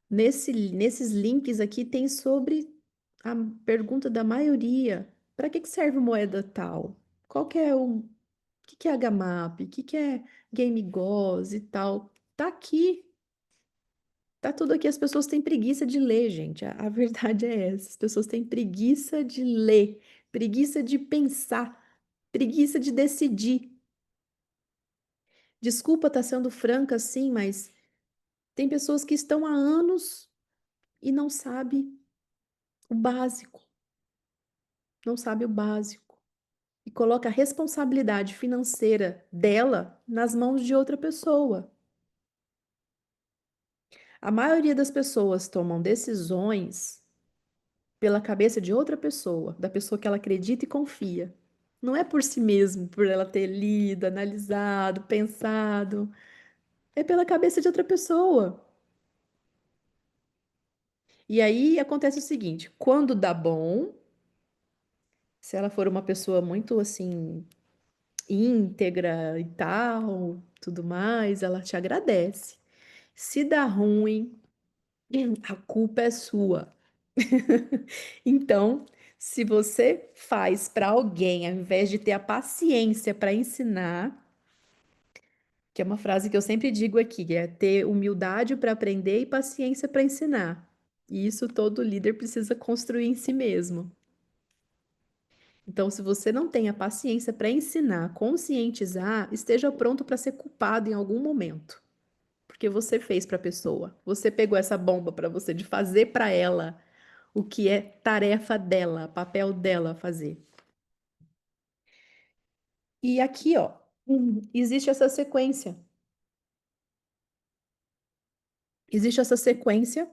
Speaker 1: nesses links aqui, tem sobre a pergunta da maioria: para que serve moeda tal? Qual que é o que é HMAP? Que é GameGoz e tal? Tá aqui, tá tudo aqui. As pessoas têm preguiça de ler, gente. A verdade é essa. As pessoas têm preguiça de ler, preguiça de pensar, preguiça de decidir. Desculpa estar sendo franca assim, mas tem pessoas que estão há anos e não sabe o básico, não sabe o básico. E coloca a responsabilidade financeira dela nas mãos de outra pessoa. A maioria das pessoas tomam decisões pela cabeça de outra pessoa, da pessoa que ela acredita e confia. Não é por si mesmo, por ela ter lido, analisado, pensado. É pela cabeça de outra pessoa. E aí acontece o seguinte: quando dá bom, se ela for uma pessoa muito assim, íntegra e tal, tudo mais, ela te agradece. Se dá ruim, a culpa é sua. Então, se você faz para alguém, ao invés de ter a paciência para ensinar, que é uma frase que eu sempre digo aqui, que é ter humildade para aprender e paciência para ensinar. E isso todo líder precisa construir em si mesmo. Então, se você não tem a paciência para ensinar, conscientizar, esteja pronto para ser culpado em algum momento. Porque você fez para a pessoa. Você pegou essa bomba para você de fazer para ela o que é tarefa dela, papel dela fazer. E aqui, ó, existe essa sequência. Existe essa sequência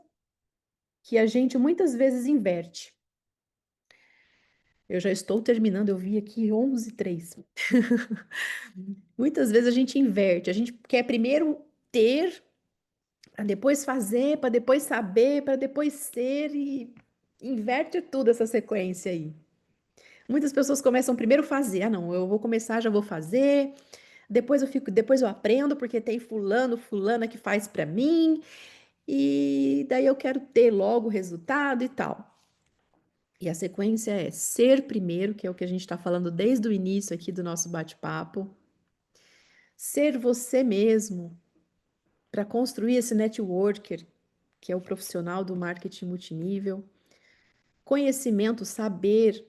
Speaker 1: que a gente muitas vezes inverte. Eu já estou terminando, eu vi aqui 11:03. Muitas vezes a gente inverte, a gente quer primeiro ter, para depois fazer, para depois saber, para depois ser e inverte tudo essa sequência aí. Muitas pessoas começam primeiro a fazer, ah não, eu vou começar, já vou fazer, depois eu aprendo porque tem fulano, fulana que faz para mim, e daí eu quero ter logo o resultado e tal. E a sequência é ser primeiro, que é o que a gente está falando desde o início aqui do nosso bate-papo. Ser você mesmo para construir esse networker, que é o profissional do marketing multinível. Conhecimento, saber,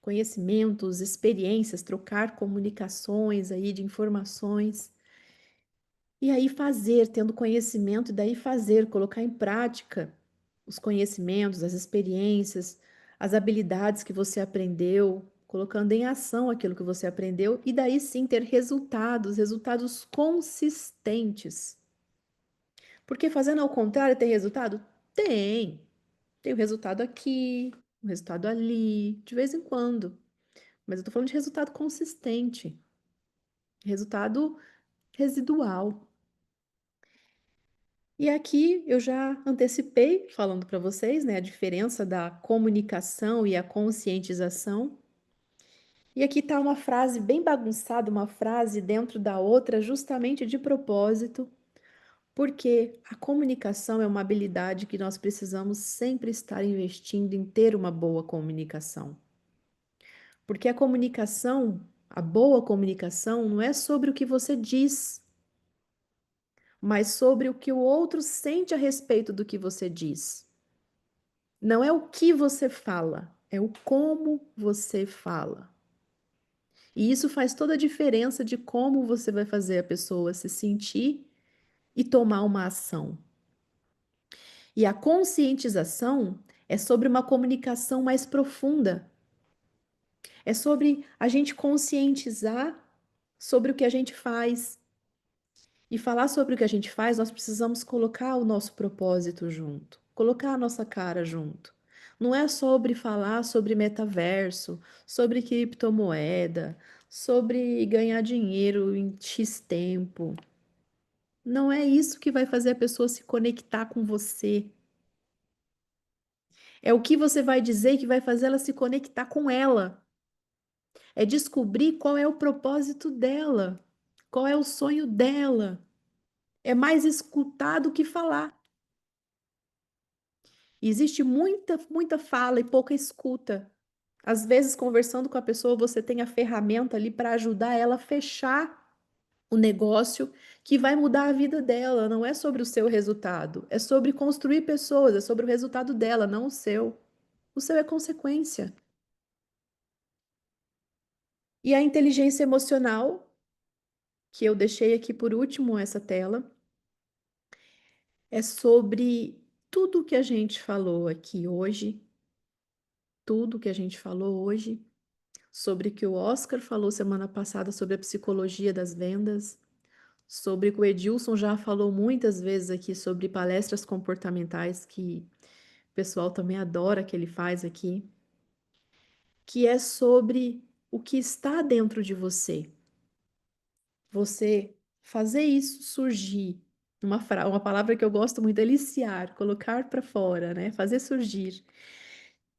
Speaker 1: conhecimentos, experiências, trocar comunicações aí de informações. E aí fazer, tendo conhecimento, e daí fazer, colocar em prática os conhecimentos, as experiências, as habilidades que você aprendeu, colocando em ação aquilo que você aprendeu, e daí sim ter resultados, resultados consistentes. Porque fazendo ao contrário, tem resultado? Tem. Tem o resultado aqui, o resultado ali, de vez em quando. Mas eu tô falando de resultado consistente, resultado residual. E aqui eu já antecipei, falando para vocês, né, a diferença da comunicação e a conscientização. E aqui está uma frase bem bagunçada, uma frase dentro da outra, justamente de propósito, porque a comunicação é uma habilidade que nós precisamos sempre estar investindo em ter uma boa comunicação. Porque a comunicação, a boa comunicação, não é sobre o que você diz, mas sobre o que o outro sente a respeito do que você diz. Não é o que você fala, é o como você fala. E isso faz toda a diferença de como você vai fazer a pessoa se sentir e tomar uma ação. E a conscientização é sobre uma comunicação mais profunda. É sobre a gente conscientizar sobre o que a gente faz. E falar sobre o que a gente faz, nós precisamos colocar o nosso propósito junto, colocar a nossa cara junto. Não é sobre falar sobre metaverso, sobre criptomoeda, sobre ganhar dinheiro em X tempo. Não é isso que vai fazer a pessoa se conectar com você. É o que você vai dizer que vai fazer ela se conectar com ela. É descobrir qual é o propósito dela, qual é o sonho dela. É mais escutar do que falar. Existe muita fala e pouca escuta. Às vezes, conversando com a pessoa, você tem a ferramenta ali para ajudar ela a fechar o negócio que vai mudar a vida dela. Não é sobre o seu resultado, é sobre construir pessoas, é sobre o resultado dela, não o seu. O seu é consequência. E a inteligência emocional, que eu deixei aqui por último essa tela, é sobre tudo que a gente falou aqui hoje, tudo que a gente falou hoje, sobre o que o Oscar falou semana passada sobre a psicologia das vendas, sobre o que o Edilson já falou muitas vezes aqui sobre palestras comportamentais, que o pessoal também adora que ele faz aqui, que é sobre o que está dentro de você. Você fazer isso surgir. Uma palavra que eu gosto muito, deliciar, colocar para fora, né? Fazer surgir.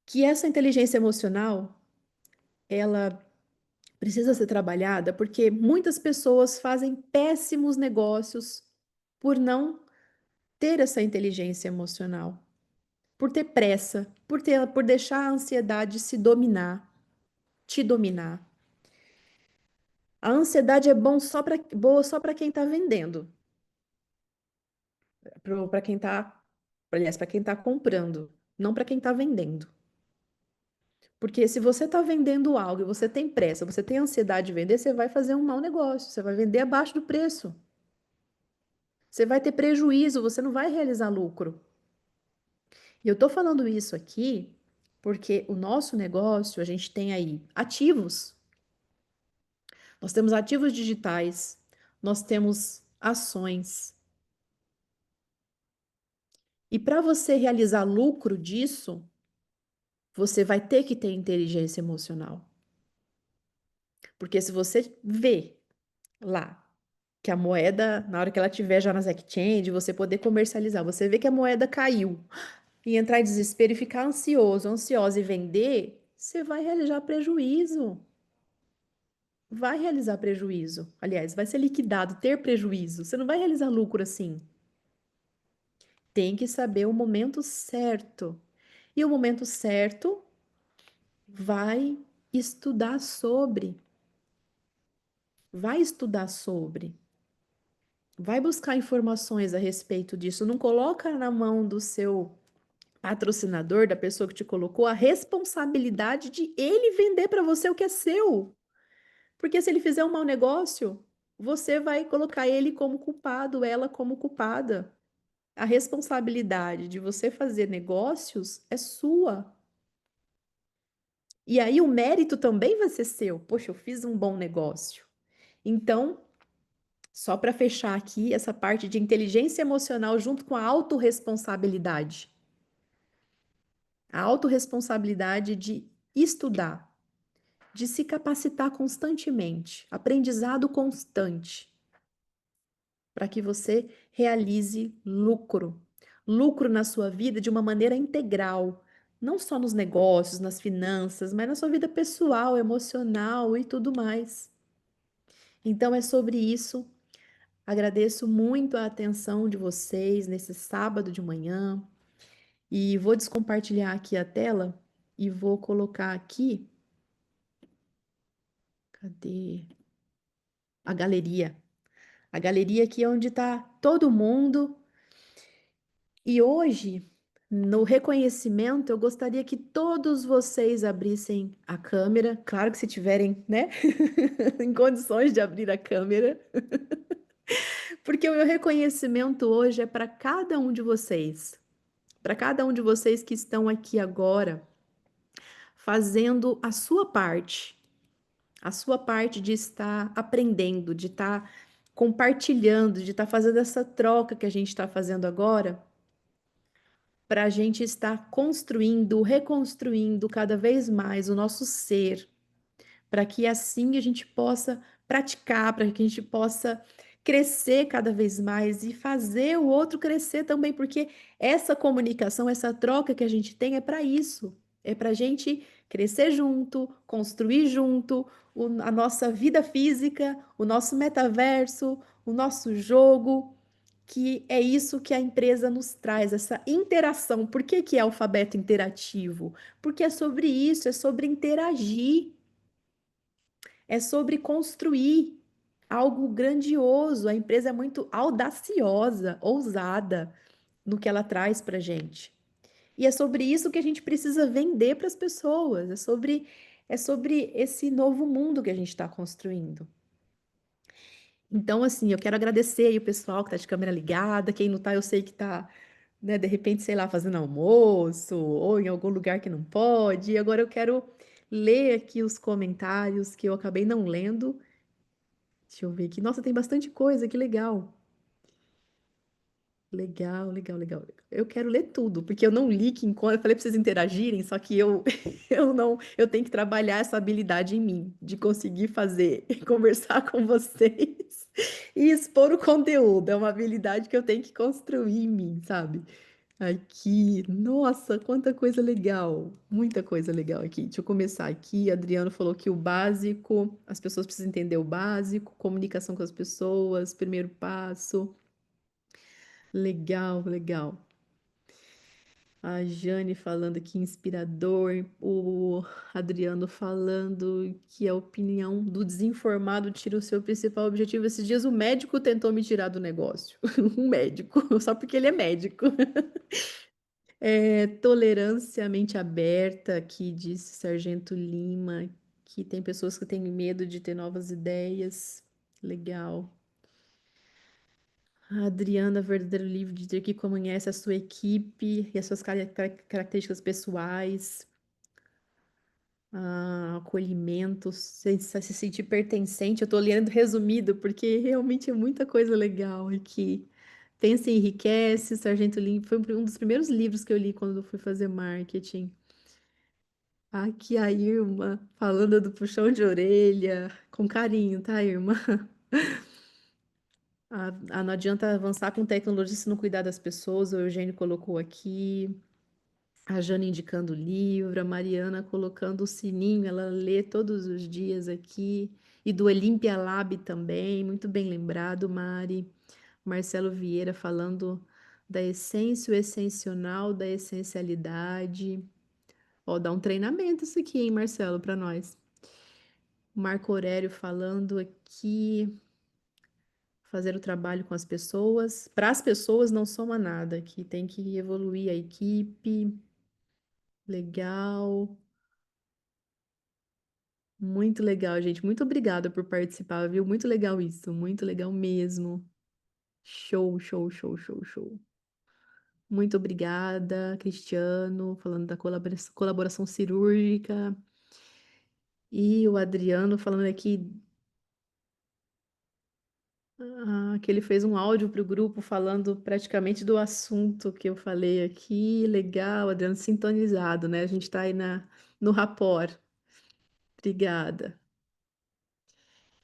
Speaker 1: Que essa inteligência emocional, ela precisa ser trabalhada porque muitas pessoas fazem péssimos negócios por não ter essa inteligência emocional, por ter pressa, por deixar a ansiedade se dominar, te dominar. A ansiedade é boa só para quem está vendendo, para quem está, aliás, para quem está comprando, não para quem está vendendo. Porque se você está vendendo algo e você tem pressa, você tem ansiedade de vender, você vai fazer um mau negócio, você vai vender abaixo do preço. Você vai ter prejuízo, você não vai realizar lucro. E eu estou falando isso aqui porque o nosso negócio, a gente tem aí ativos. Nós temos ativos digitais, nós temos ações. E para você realizar lucro disso, você vai ter que ter inteligência emocional. Porque se você vê lá que a moeda, na hora que ela tiver já nas exchange, você poder comercializar, você vê que a moeda caiu e entrar em desespero e ficar ansioso, ansiosa e vender, você vai realizar prejuízo. Vai realizar prejuízo. Aliás, vai ser liquidado, ter prejuízo. Você não vai realizar lucro assim. Tem que saber o momento certo. E o momento certo vai estudar sobre. Vai estudar sobre. Vai buscar informações a respeito disso. Não coloca na mão do seu patrocinador, da pessoa que te colocou, a responsabilidade de ele vender para você o que é seu. Porque se ele fizer um mau negócio, você vai colocar ele como culpado, ela como culpada. A responsabilidade de você fazer negócios é sua. E aí o mérito também vai ser seu. Poxa, eu fiz um bom negócio. Então, só para fechar aqui essa parte de inteligência emocional junto com a autorresponsabilidade. A autorresponsabilidade de estudar, de se capacitar constantemente, aprendizado constante, para que você realize lucro. Lucro na sua vida de uma maneira integral, não só nos negócios, nas finanças, mas na sua vida pessoal, emocional e tudo mais. Então é sobre isso. Agradeço muito a atenção de vocês nesse sábado de manhã e vou descompartilhar aqui a tela e vou colocar aqui, cadê? A galeria. A galeria aqui é onde está todo mundo. E hoje, no reconhecimento, eu gostaria que todos vocês abrissem a câmera. Claro que se tiverem, né, em condições de abrir a câmera, porque o meu reconhecimento hoje é para cada um de vocês. Para cada um de vocês que estão aqui agora, fazendo a sua parte de estar aprendendo, de estar compartilhando, de estar fazendo essa troca que a gente está fazendo agora para a gente estar construindo, reconstruindo cada vez mais o nosso ser, para que assim a gente possa praticar, para que a gente possa crescer cada vez mais e fazer o outro crescer também, porque essa comunicação, essa troca que a gente tem é para isso, é para a gente crescer junto, construir junto a nossa vida física, o nosso metaverso, o nosso jogo, que é isso que a empresa nos traz, essa interação. Por que que é alfabeto interativo? Porque é sobre isso, é sobre interagir, é sobre construir algo grandioso. A empresa é muito audaciosa, ousada no que ela traz para gente. E é sobre isso que a gente precisa vender para as pessoas. É sobre esse novo mundo que a gente está construindo. Então, assim, eu quero agradecer aí o pessoal que está de câmera ligada. Quem não está, eu sei que está, né, de repente, sei lá, fazendo almoço ou em algum lugar que não pode. E agora eu quero ler aqui os comentários que eu acabei não lendo. Deixa eu ver aqui. Nossa, tem bastante coisa, que legal. Legal, legal, legal. Eu quero ler tudo, porque eu não li que enquanto eu falei para vocês interagirem, só que eu eu não, eu tenho que trabalhar essa habilidade em mim de conseguir fazer, conversar com vocês e expor o conteúdo. É uma habilidade que eu tenho que construir em mim, sabe? Aqui, nossa, quanta coisa legal, muita coisa legal aqui. Deixa eu começar aqui. Adriano falou que o básico, as pessoas precisam entender o básico, comunicação com as pessoas, primeiro passo. Legal, legal. A Jane falando que inspirador, o Adriano falando que a opinião do desinformado tira o seu principal objetivo. Esses dias o médico tentou me tirar do negócio. Um médico, só porque ele é médico. Tolerância à mente aberta, que disse Sargento Lima, que tem pessoas que têm medo de ter novas ideias. Legal. A Adriana, verdadeiro livro de ter que conhece a sua equipe e as suas características pessoais. Acolhimento, se sentir pertencente. Eu tô lendo resumido, porque realmente é muita coisa legal aqui. Pensa e Enriquece, Sargento Limpo, foi um dos primeiros livros que eu li quando eu fui fazer marketing. Aqui a Irma, falando do puxão de orelha, com carinho, tá, Irma? Não adianta avançar com tecnologia se não cuidar das pessoas, o Eugênio colocou aqui. A Jana indicando o livro, a Mariana colocando o sininho, ela lê todos os dias aqui. E do Olympia Lab também, muito bem lembrado, Mari. Marcelo Vieira falando da essência, o essencional da essencialidade. Ó, dá um treinamento isso aqui, hein, Marcelo, para nós. Marco Aurélio falando aqui, fazer o trabalho com as pessoas. Para as pessoas não soma nada, que tem que evoluir a equipe. Legal. Muito legal, gente. Muito obrigada por participar, viu? Muito legal isso. Muito legal mesmo. Show, show, show, show, show. Muito obrigada, Cristiano, falando da colaboração cirúrgica. E o Adriano falando aqui que ele fez um áudio para o grupo falando praticamente do assunto que eu falei aqui. Legal, Adriano, sintonizado, né? A gente está aí no rapport. Obrigada.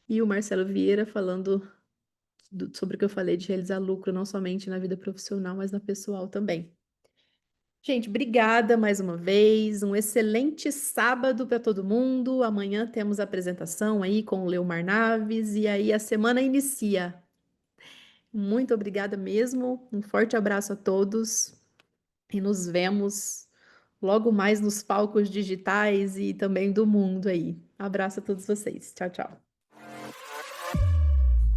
Speaker 1: E o Marcelo Vieira falando sobre o que eu falei de realizar lucro não somente na vida profissional, mas na pessoal também. Gente, obrigada mais uma vez. Um excelente sábado para todo mundo. Amanhã temos a apresentação aí com o Leomar Naves e aí a semana inicia. Muito obrigada mesmo. Um forte abraço a todos e nos vemos logo mais nos palcos digitais e também do mundo aí. Abraço a todos vocês. Tchau, tchau.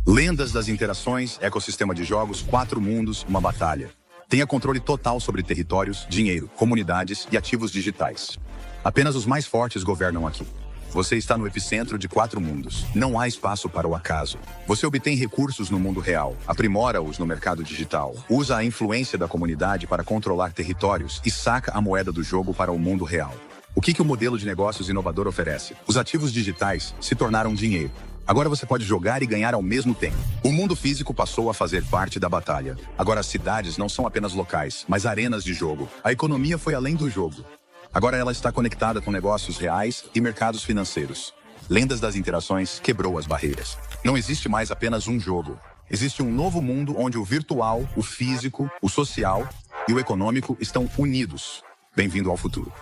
Speaker 2: Lendas das interações, ecossistema de jogos, 4 mundos, uma batalha. Tenha controle total sobre territórios, dinheiro, comunidades e ativos digitais. Apenas os mais fortes governam aqui. Você está no epicentro de 4 mundos. Não há espaço para o acaso. Você obtém recursos no mundo real, aprimora-os no mercado digital, usa a influência da comunidade para controlar territórios e saca a moeda do jogo para o mundo real. O que o modelo de negócios inovador oferece? Os ativos digitais se tornaram dinheiro. Agora você pode jogar e ganhar ao mesmo tempo. O mundo físico passou a fazer parte da batalha. Agora as cidades não são apenas locais, mas arenas de jogo. A economia foi além do jogo. Agora ela está conectada com negócios reais e mercados financeiros. Lendas das Interações quebrou as barreiras. Não existe mais apenas um jogo. Existe um novo mundo onde o virtual, o físico, o social e o econômico estão unidos. Bem-vindo ao futuro.